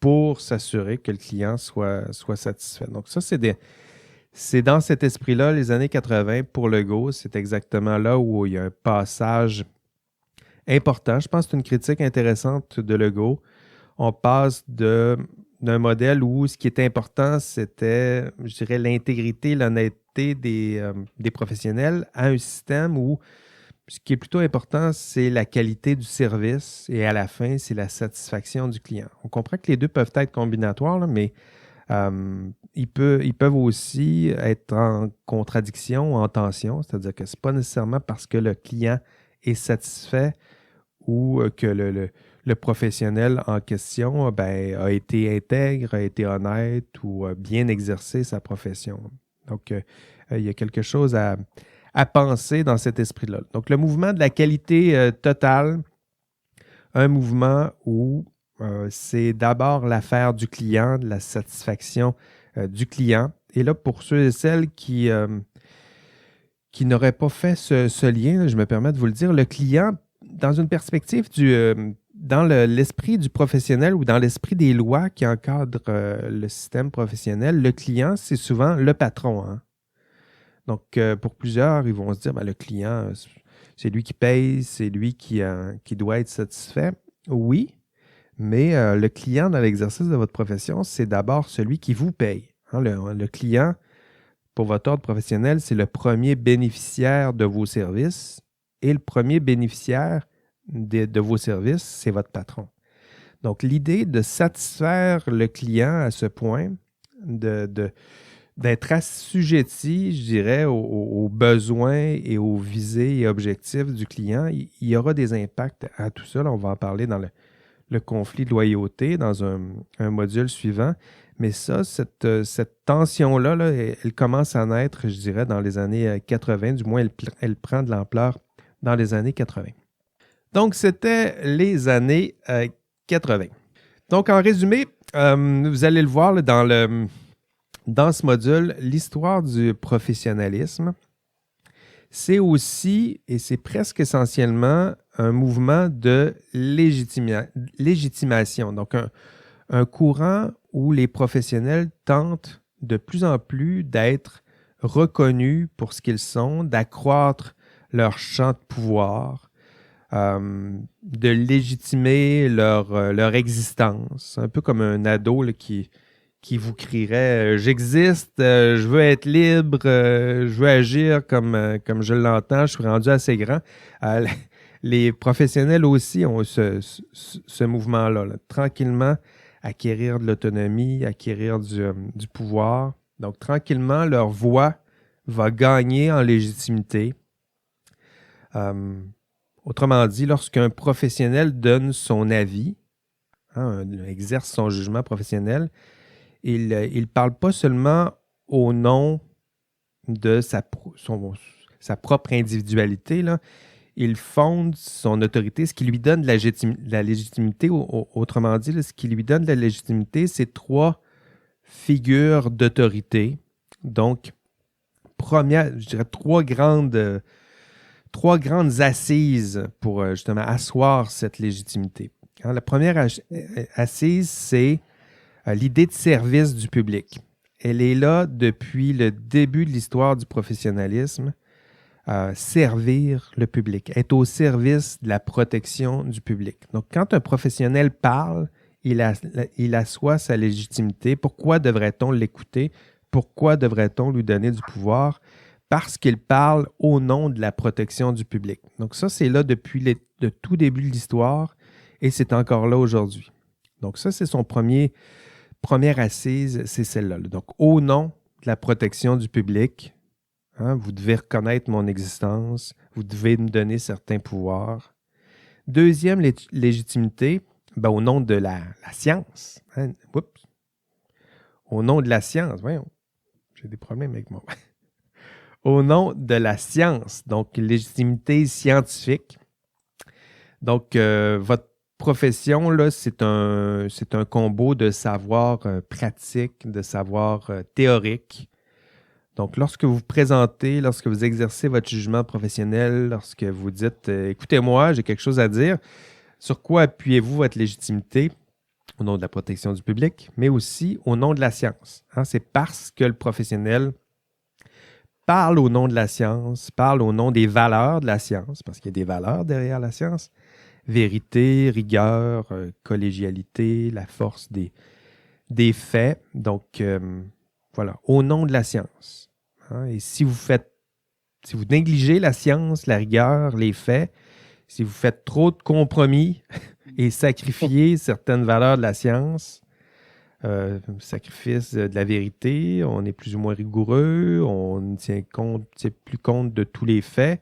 pour s'assurer que le client soit satisfait. Donc ça, c'est dans cet esprit-là, les années 80, pour Legault, c'est exactement là où il y a un passage important. Je pense que c'est une critique intéressante de Legault. On passe d'un modèle où ce qui était important, c'était, je dirais, l'intégrité, l'honnêteté des professionnels à un système où ce qui est plutôt important, c'est la qualité du service et à la fin, c'est la satisfaction du client. On comprend que les deux peuvent être combinatoires, là, mais ils peuvent aussi être en contradiction ou en tension, c'est-à-dire que ce n'est pas nécessairement parce que le client est satisfait ou que le professionnel en question a été intègre, a été honnête ou a bien exercé sa profession. Donc, il y a quelque chose à penser dans cet esprit-là. Donc, le mouvement de la qualité totale, un mouvement où c'est d'abord l'affaire du client, de la satisfaction du client. Et là, pour ceux et celles qui n'auraient pas fait ce lien, je me permets de vous le dire, le client, dans une perspective dans l'esprit du professionnel ou dans l'esprit des lois qui encadrent le système professionnel, le client, c'est souvent le patron. Hein? Donc, pour plusieurs, ils vont se dire, le client, c'est lui qui paye, c'est lui qui doit être satisfait. Oui, mais le client dans l'exercice de votre profession, c'est d'abord celui qui vous paye. Hein? Le client, pour votre ordre professionnel, c'est le premier bénéficiaire de vos services et le premier bénéficiaire de vos services, c'est votre patron. Donc, l'idée de satisfaire le client à ce point, d'être assujetti, je dirais, aux besoins et aux visées et objectifs du client, il y aura des impacts à tout ça. Là, on va en parler dans le conflit de loyauté dans un module suivant. Mais ça, cette tension-là, là, elle commence à naître, je dirais, dans les années 80. Du moins, elle prend de l'ampleur dans les années 80. Donc, c'était les années 80. Donc, en résumé, vous allez le voir là, dans ce module, l'histoire du professionnalisme, c'est aussi, et c'est presque essentiellement, un mouvement de légitimation. Donc, un courant où les professionnels tentent de plus en plus d'être reconnus pour ce qu'ils sont, d'accroître leur champ de pouvoir, de légitimer leur existence. Un peu comme un ado là, qui vous crierait j'existe, je veux être libre, je veux agir comme je l'entends, je suis rendu assez grand. Les professionnels aussi ont ce mouvement-là, là. Tranquillement acquérir de l'autonomie, acquérir du pouvoir. Donc, tranquillement, leur voix va gagner en légitimité. Autrement dit, lorsqu'un professionnel donne son avis, exerce son jugement professionnel, il ne parle pas seulement au nom de sa propre individualité, là. Il fonde son autorité, ce qui lui donne de la légitimité. Autrement dit, là, ce qui lui donne de la légitimité, c'est 3 figures d'autorité. Donc, je dirais 3 grandes assises pour justement asseoir cette légitimité. La première assise, c'est l'idée de service du public. Elle est là depuis le début de l'histoire du professionnalisme. Servir le public, être au service de la protection du public. Donc, quand un professionnel parle, il assoit sa légitimité. Pourquoi devrait-on l'écouter? Pourquoi devrait-on lui donner du pouvoir? Parce qu'il parle au nom de la protection du public. Donc ça, c'est là depuis le tout début de l'histoire et c'est encore là aujourd'hui. Donc ça, c'est son première assise, c'est celle-là. Donc, au nom de la protection du public, vous devez reconnaître mon existence, vous devez me donner certains pouvoirs. Deuxième légitimité, au nom de la science. Oups. Au nom de la science, voyons, j'ai des problèmes avec moi. Au nom de la science, donc légitimité scientifique. Donc, votre profession, là, c'est un combo de savoir pratique, de savoir théorique. Donc, lorsque vous vous présentez, lorsque vous exercez votre jugement professionnel, lorsque vous dites « Écoutez-moi, j'ai quelque chose à dire », sur quoi appuyez-vous votre légitimité? Au nom de la protection du public, mais aussi au nom de la science. C'est parce que le professionnel parle au nom de la science, parle au nom des valeurs de la science, parce qu'il y a des valeurs derrière la science. Vérité, rigueur, collégialité, la force des faits. Donc, voilà, au nom de la science. Et si vous négligez la science, la rigueur, les faits, si vous faites trop de compromis et sacrifiez certaines valeurs de la science, sacrifice de la vérité, on est plus ou moins rigoureux, on ne tient plus compte de tous les faits,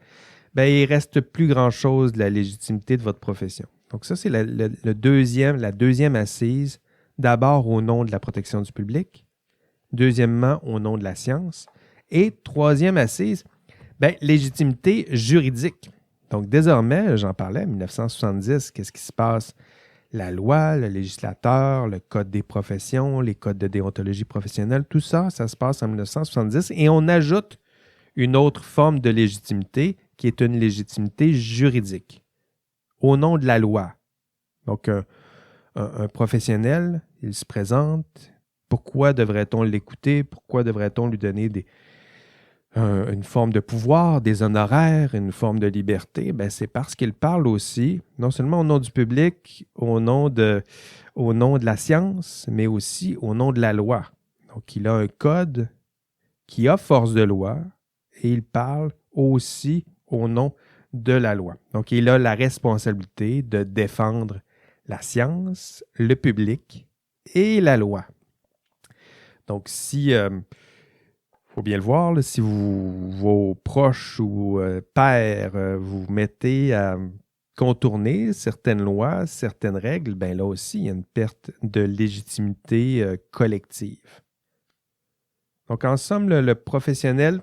il ne reste plus grand-chose de la légitimité de votre profession. Donc ça, c'est la deuxième assise, d'abord au nom de la protection du public, deuxièmement au nom de la science, et troisième assise, légitimité juridique. Donc désormais, j'en parlais en 1970, qu'est-ce qui se passe? La loi, le législateur, le code des professions, les codes de déontologie professionnelle, tout ça, ça se passe en 1970 et on ajoute une autre forme de légitimité qui est une légitimité juridique au nom de la loi. Donc, un professionnel, il se présente. Pourquoi devrait-on l'écouter? Pourquoi devrait-on lui donner une forme de pouvoir, des honoraires, une forme de liberté? C'est parce qu'il parle aussi, non seulement au nom du public, au nom de la science, mais aussi au nom de la loi. Donc, il a un code qui a force de loi et il parle aussi au nom de la loi. Donc, il a la responsabilité de défendre la science, le public et la loi. Donc, faut bien le voir, là, si vos proches ou pairs vous mettez à contourner certaines lois, certaines règles, là aussi, il y a une perte de légitimité collective. Donc, en somme, le professionnel,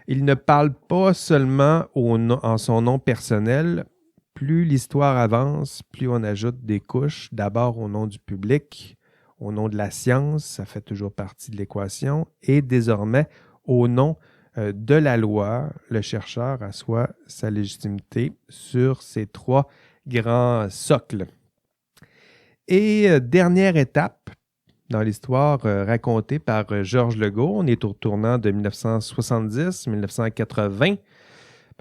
il ne parle pas seulement en son nom personnel. Plus l'histoire avance, plus on ajoute des couches, d'abord au nom du public, au nom de la science, ça fait toujours partie de l'équation, et désormais au nom de la loi, le chercheur assoit sa légitimité sur ces trois grands socles. Et dernière étape dans l'histoire racontée par Georges Legault, on est au tournant de 1970-1980.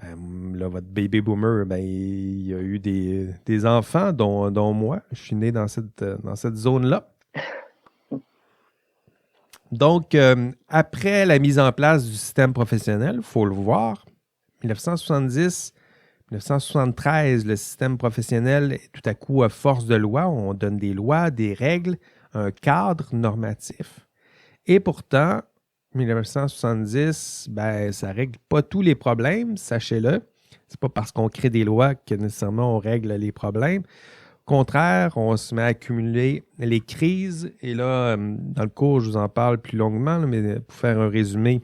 Ben, là, votre baby boomer, ben, il y a eu des enfants, dont moi. Je suis né dans cette zone-là. Donc, après la mise en place du système professionnel, il faut le voir, 1970-1973, le système professionnel est tout à coup à force de loi. On donne des lois, des règles, un cadre normatif. Et pourtant, 1970, ben, ça ne règle pas tous les problèmes, sachez-le. C'est pas parce qu'on crée des lois que nécessairement on règle les problèmes. Au contraire, on se met à accumuler les crises. Et là, dans le cours, je vous en parle plus longuement, mais pour faire un résumé,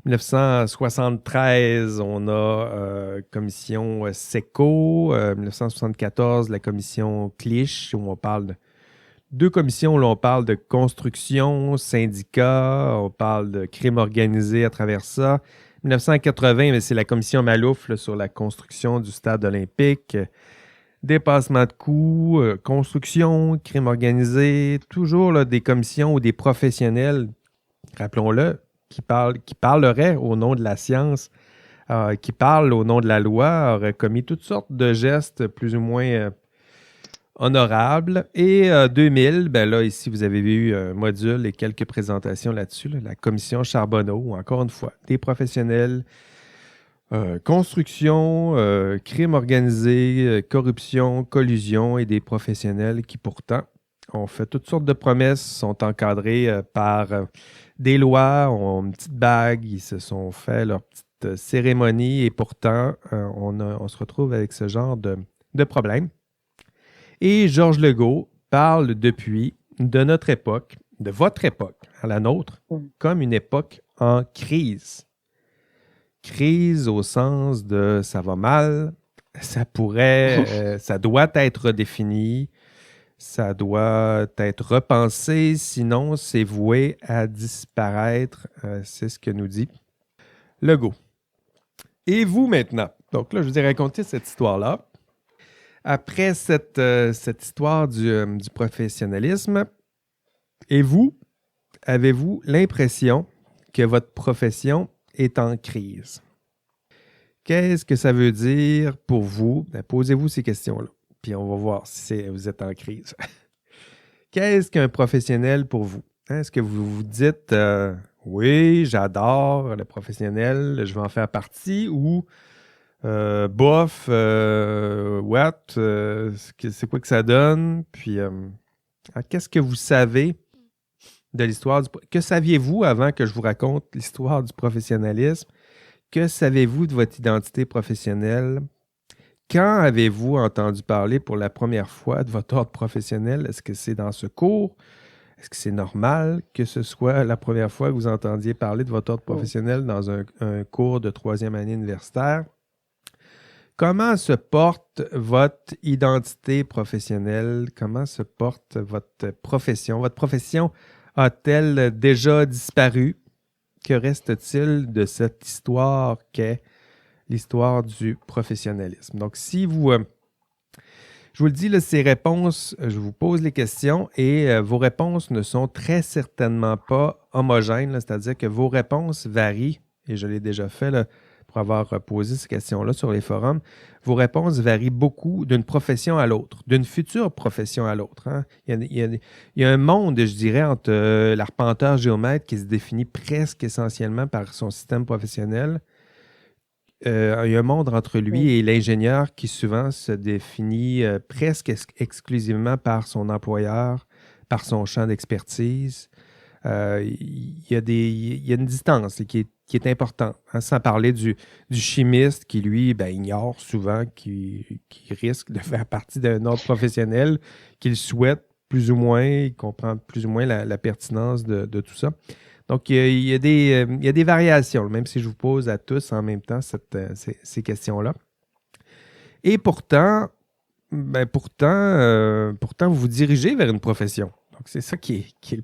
1973, on a commission SECO. 1974, la commission Clich, où on parle de deux commissions, où on parle de construction, syndicats, on parle de crime organisé à travers ça. 1980, c'est la commission Malouf là, sur la construction du stade olympique. Dépassement de coûts, construction, crime organisé, toujours là, des commissions ou des professionnels, rappelons-le, qui parleraient au nom de la science, qui parlent au nom de la loi, auraient commis toutes sortes de gestes plus ou moins honorables. Et 2000, ben là, ici, vous avez vu un module et quelques présentations là-dessus, là, la commission Charbonneau, encore une fois, des professionnels, construction, crime organisé, corruption, collusion et des professionnels qui pourtant ont fait toutes sortes de promesses, sont encadrés par des lois, ont une petite bague, ils se sont fait leur petite cérémonie et pourtant on se retrouve avec ce genre de problème. Et Georges Legault parle depuis de notre époque, de votre époque, à la nôtre, comme une époque en crise. Crise au sens de ça va mal, ça pourrait, ça doit être redéfini, ça doit être repensé, sinon c'est voué à disparaître. C'est ce que nous dit Legault. Et vous maintenant? Donc là, je vous ai raconté cette histoire-là. Après cette histoire du professionnalisme, et vous, avez-vous l'impression que votre profession est en crise? Qu'est-ce que ça veut dire pour vous? Ben, posez-vous ces questions-là, puis on va voir si vous êtes en crise. Qu'est-ce qu'un professionnel pour vous? Est-ce que vous vous dites oui, j'adore le professionnel, je vais en faire partie, ou bof, what, c'est quoi que ça donne? Puis, qu'est-ce que vous savez de l'histoire que saviez-vous avant que je vous raconte l'histoire du professionnalisme? Que savez-vous de votre identité professionnelle? Quand avez-vous entendu parler pour la première fois de votre ordre professionnel? Est-ce que c'est dans ce cours? Est-ce que c'est normal que ce soit la première fois que vous entendiez parler de votre ordre professionnel dans un cours de troisième année universitaire? Comment se porte votre identité professionnelle? Comment se porte votre profession? Votre profession a-t-elle déjà disparu? Que reste-t-il de cette histoire qu'est l'histoire du professionnalisme? Donc, si vous... je vous le dis, là, ces réponses, je vous pose les questions et vos réponses ne sont très certainement pas homogènes, là, c'est-à-dire que vos réponses varient, et je l'ai déjà fait là, pour avoir posé ces questions-là sur les forums, vos réponses varient beaucoup d'une profession à l'autre, d'une future profession à l'autre. Hein. Il y a un monde, je dirais, entre l'arpenteur géomètre qui se définit presque essentiellement par son système professionnel. Il y a un monde entre lui et l'ingénieur qui souvent se définit presque exclusivement par son employeur, par son champ d'expertise. Il y a une distance qui est importante, hein, sans parler du chimiste qui, lui, ignore souvent qu'il risque de faire partie d'un ordre professionnel, qu'il souhaite plus ou moins, il comprend plus ou moins la pertinence de tout ça. Donc, il y a des variations, même si je vous pose à tous en même temps ces questions-là. Et pourtant, vous vous dirigez vers une profession. Donc, c'est ça qui est le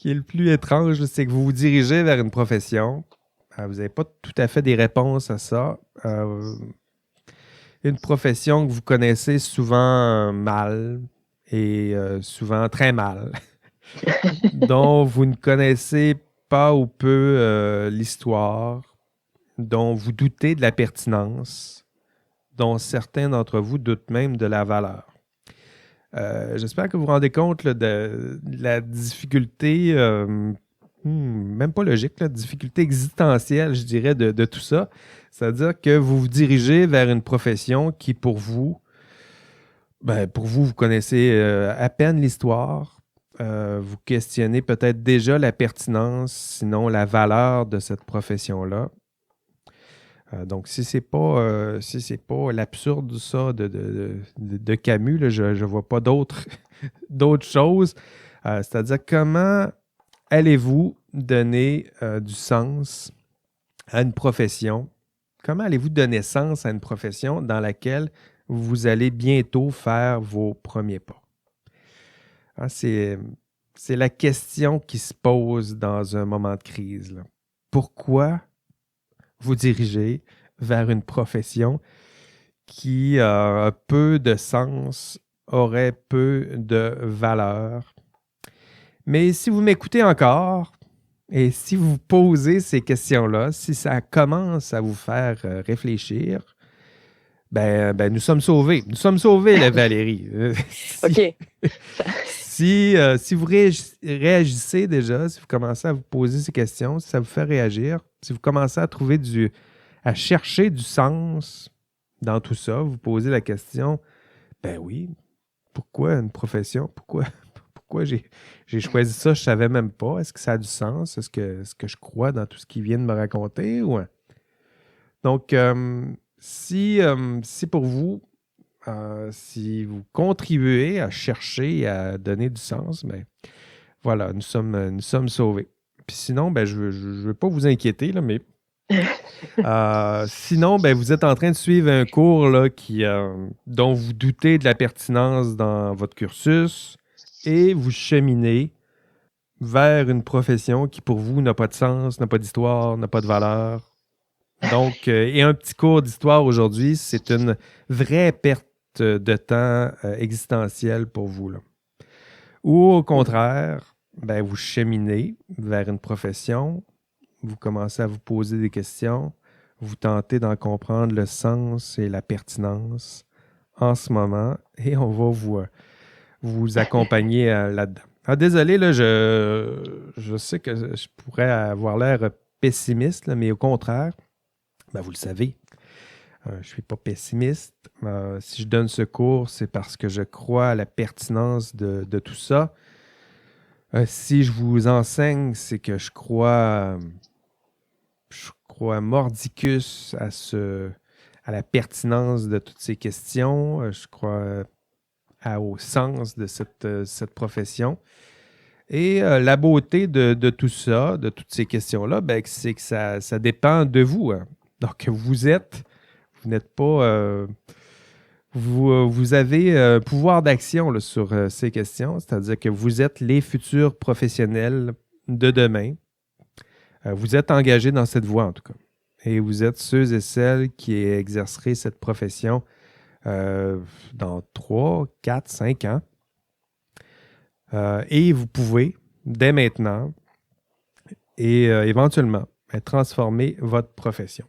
qui est le plus étrange, c'est que vous vous dirigez vers une profession. Vous n'avez pas tout à fait des réponses à ça. Une profession que vous connaissez souvent mal et souvent très mal, dont vous ne connaissez pas ou peu l'histoire, dont vous doutez de la pertinence, dont certains d'entre vous doutent même de la valeur. J'espère que vous vous rendez compte là, de la difficulté, même pas logique, la difficulté existentielle, je dirais, de tout ça. C'est-à-dire que vous vous dirigez vers une profession qui, pour vous, vous connaissez à peine l'histoire. Vous questionnez peut-être déjà la pertinence, sinon la valeur de cette profession-là. Donc, si c'est pas l'absurde, ça, de Camus, là, je ne vois pas d'autres choses. C'est-à-dire, comment allez-vous donner du sens à une profession? Comment allez-vous donner sens à une profession dans laquelle vous allez bientôt faire vos premiers pas? C'est la question qui se pose dans un moment de crise, là. Pourquoi vous dirigez vers une profession qui a peu de sens, aurait peu de valeur? Mais si vous m'écoutez encore et si vous posez ces questions-là, si ça commence à vous faire réfléchir, nous sommes sauvés. Nous sommes sauvés, la Valérie. OK. Si vous réagissez déjà, si vous commencez à vous poser ces questions, si ça vous fait réagir, si vous commencez à chercher du sens dans tout ça, vous posez la question, ben oui, pourquoi une profession? Pourquoi j'ai choisi ça? Je ne savais même pas. Est-ce que ça a du sens? Est-ce que je crois dans tout ce qu'il vient de me raconter? Ouais. Donc, si pour vous, si vous contribuez à chercher et à donner du sens, voilà, nous sommes sauvés. Puis sinon, je ne veux pas vous inquiéter, là, mais sinon, vous êtes en train de suivre un cours là, dont vous doutez de la pertinence dans votre cursus et vous cheminez vers une profession qui, pour vous, n'a pas de sens, n'a pas d'histoire, n'a pas de valeur. Donc, et un petit cours d'histoire aujourd'hui, c'est une vraie perte de temps existentiel pour vous, là. Ou au contraire, vous cheminez vers une profession, vous commencez à vous poser des questions, vous tentez d'en comprendre le sens et la pertinence en ce moment, et on va vous accompagner là-dedans. Désolé, là, je sais que je pourrais avoir l'air pessimiste, là, mais au contraire, vous le savez, je ne suis pas pessimiste. Si je donne ce cours, c'est parce que je crois à la pertinence de tout ça. Si je vous enseigne, c'est que je crois mordicus à la pertinence de toutes ces questions. Je crois au sens de cette profession. Et la beauté de tout ça, de toutes ces questions-là, c'est que ça dépend de vous, hein. Donc, vous n'êtes pas... vous avez pouvoir d'action là, sur ces questions, c'est-à-dire que vous êtes les futurs professionnels de demain. Vous êtes engagés dans cette voie, en tout cas. Et vous êtes ceux et celles qui exercerez cette profession dans 3, 4, 5 ans. Et vous pouvez, dès maintenant, et éventuellement, transformer votre profession.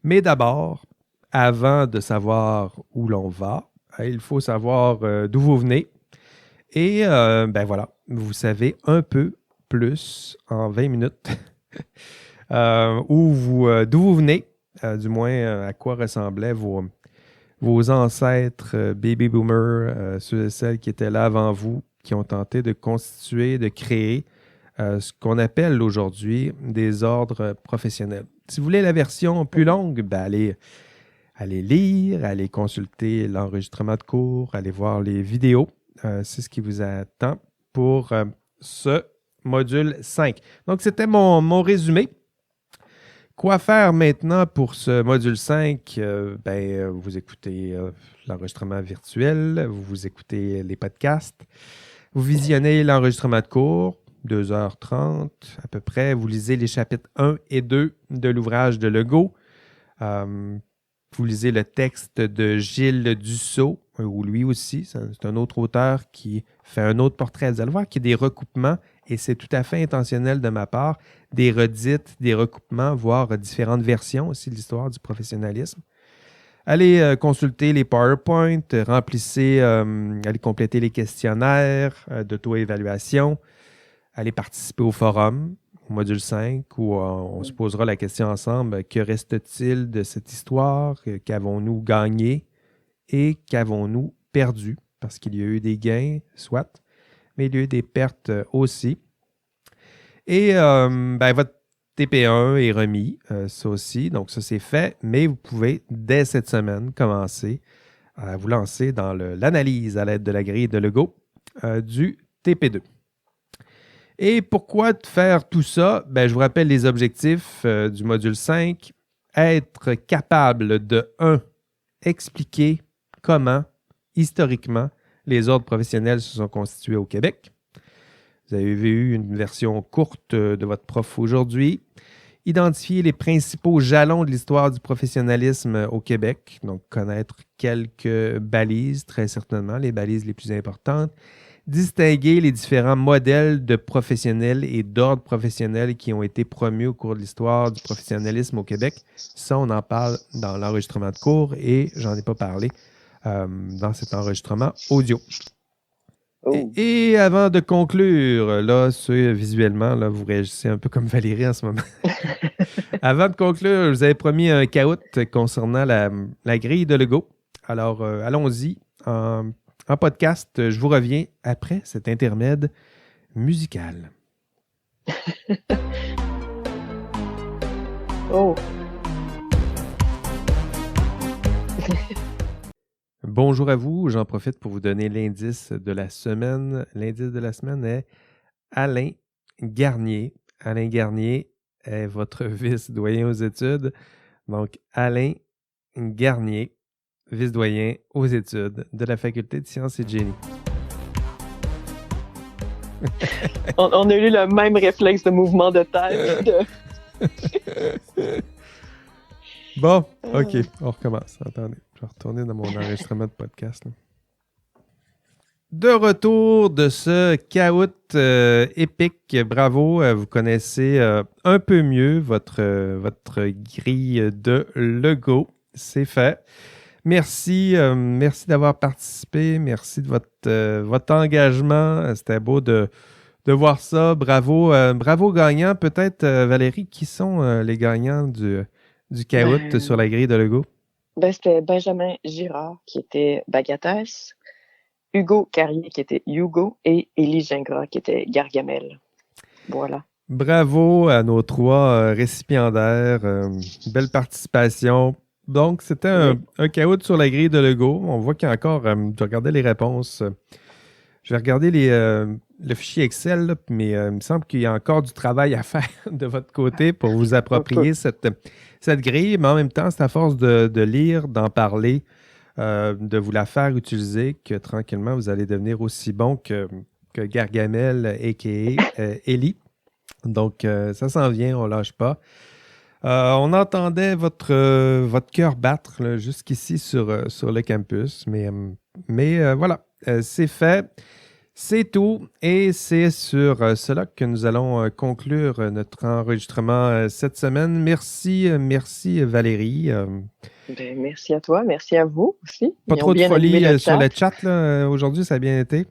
Mais d'abord, avant de savoir où l'on va, il faut savoir d'où vous venez. Et voilà, vous savez un peu plus en 20 minutes d'où vous venez, du moins à quoi ressemblaient vos ancêtres baby boomers, ceux et celles qui étaient là avant vous, qui ont tenté de constituer, de créer ce qu'on appelle aujourd'hui des ordres professionnels. Si vous voulez la version plus longue, allez lire, allez consulter l'enregistrement de cours, allez voir les vidéos. C'est ce qui vous attend pour ce module 5. Donc, c'était mon résumé. Quoi faire maintenant pour ce module 5? Vous écoutez l'enregistrement virtuel, vous écoutez les podcasts, vous visionnez l'enregistrement de cours, 2h30 à peu près. Vous lisez les chapitres 1 et 2 de l'ouvrage de Legault. Vous lisez le texte de Gilles Dussault, ou lui aussi, c'est un autre auteur qui fait un autre portrait. Vous allez voir qu'il y a des recoupements, et c'est tout à fait intentionnel de ma part, des redites, des recoupements, voire différentes versions aussi de l'histoire du professionnalisme. Allez consulter les PowerPoint, allez compléter les questionnaires d'auto-évaluation, allez participer au forum, au module 5, où on se posera la question ensemble, que reste-t-il de cette histoire? Qu'avons-nous gagné et qu'avons-nous perdu? Parce qu'il y a eu des gains, soit, mais il y a eu des pertes aussi. Et votre TP1 est remis, ça aussi, donc ça c'est fait, mais vous pouvez dès cette semaine commencer à vous lancer dans l'analyse à l'aide de la grille de Legault du TP2. Et pourquoi faire tout ça? Je vous rappelle les objectifs du module 5. Être capable de 1. Expliquer comment, historiquement, les ordres professionnels se sont constitués au Québec. Vous avez vu une version courte de votre prof aujourd'hui. Identifier les principaux jalons de l'histoire du professionnalisme au Québec. Donc, connaître quelques balises, très certainement, les balises les plus importantes. Distinguer les différents modèles de professionnels et d'ordres professionnels qui ont été promus au cours de l'histoire du professionnalisme au Québec. Ça, on en parle dans l'enregistrement de cours et j'en ai pas parlé dans cet enregistrement audio. Oh. Et avant de conclure, là, visuellement, là, vous réagissez un peu comme Valérie en ce moment. Avant de conclure, je vous avais promis un caout concernant la grille de Legault. Alors, allons-y. En podcast, je vous reviens après cet intermède musical. Oh! Bonjour à vous. J'en profite pour vous donner l'indice de la semaine. L'indice de la semaine est Alain Garnier. Alain Garnier est votre vice-doyen aux études. Donc, Alain Garnier, vice-doyen aux études de la Faculté de sciences et de génie. On a eu le même réflexe de mouvement de tête. Bon, OK, on recommence. Attendez, je vais retourner dans mon enregistrement de podcast. Là. De retour de ce caout épique, bravo, vous connaissez un peu mieux votre grille de Legault. C'est fait. Merci d'avoir participé. Merci de votre engagement. C'était beau de voir ça. Bravo, bravo gagnants. Peut-être, Valérie, qui sont les gagnants du caout sur la grille de Legault? C'était Benjamin Girard qui était Bagatès, Hugo Carrier qui était Hugo et Élie Gingras qui était Gargamel. Voilà. Bravo à nos 3 récipiendaires. Belle participation. Donc, c'était un caout sur la grille de Legault. On voit qu'il y a encore... je regardais les réponses. Je vais regarder le fichier Excel, là, mais il me semble qu'il y a encore du travail à faire de votre côté pour vous approprier cette grille. Mais en même temps, c'est à force de lire, d'en parler, de vous la faire utiliser que tranquillement, vous allez devenir aussi bon que Gargamel, a.k.a. Ellie. Donc, ça s'en vient, on ne lâche pas. On entendait votre cœur battre là, jusqu'ici sur le campus, mais voilà, c'est fait, c'est tout, et c'est sur cela que nous allons conclure notre enregistrement cette semaine. Merci Valérie. Merci à toi, merci à vous aussi. Pas trop de folie sur le chat là, aujourd'hui, ça a bien été?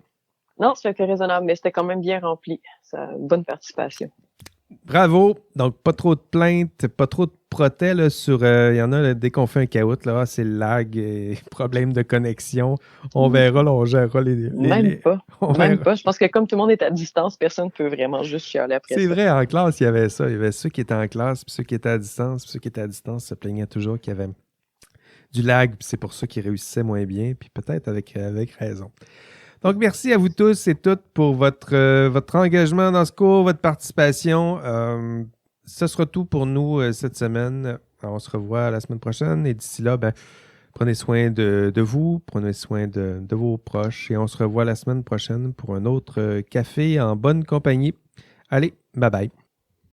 Non, c'était raisonnable, mais c'était quand même bien rempli. Ça, bonne participation. Bravo! Donc, pas trop de plaintes, pas trop de protets là, sur... Il y en a, là, dès qu'on fait un caout, là, c'est le lag et problème de connexion. On verra, là, on gérera les... Même pas. Je pense que comme tout le monde est à distance, personne ne peut vraiment juste chialer après ça. C'est vrai, en classe, il y avait ça. Il y avait ceux qui étaient en classe, puis ceux qui étaient à distance. Puis ceux qui étaient à distance se plaignaient toujours qu'il y avait du lag, puis c'est pour ça qu'ils réussissaient moins bien, puis peut-être avec raison. Donc, merci à vous tous et toutes pour votre engagement dans ce cours, votre participation. Ce sera tout pour nous cette semaine. Alors, on se revoit la semaine prochaine et d'ici là, prenez soin de vous, prenez soin de vos proches et on se revoit la semaine prochaine pour un autre café en bonne compagnie. Allez, bye bye.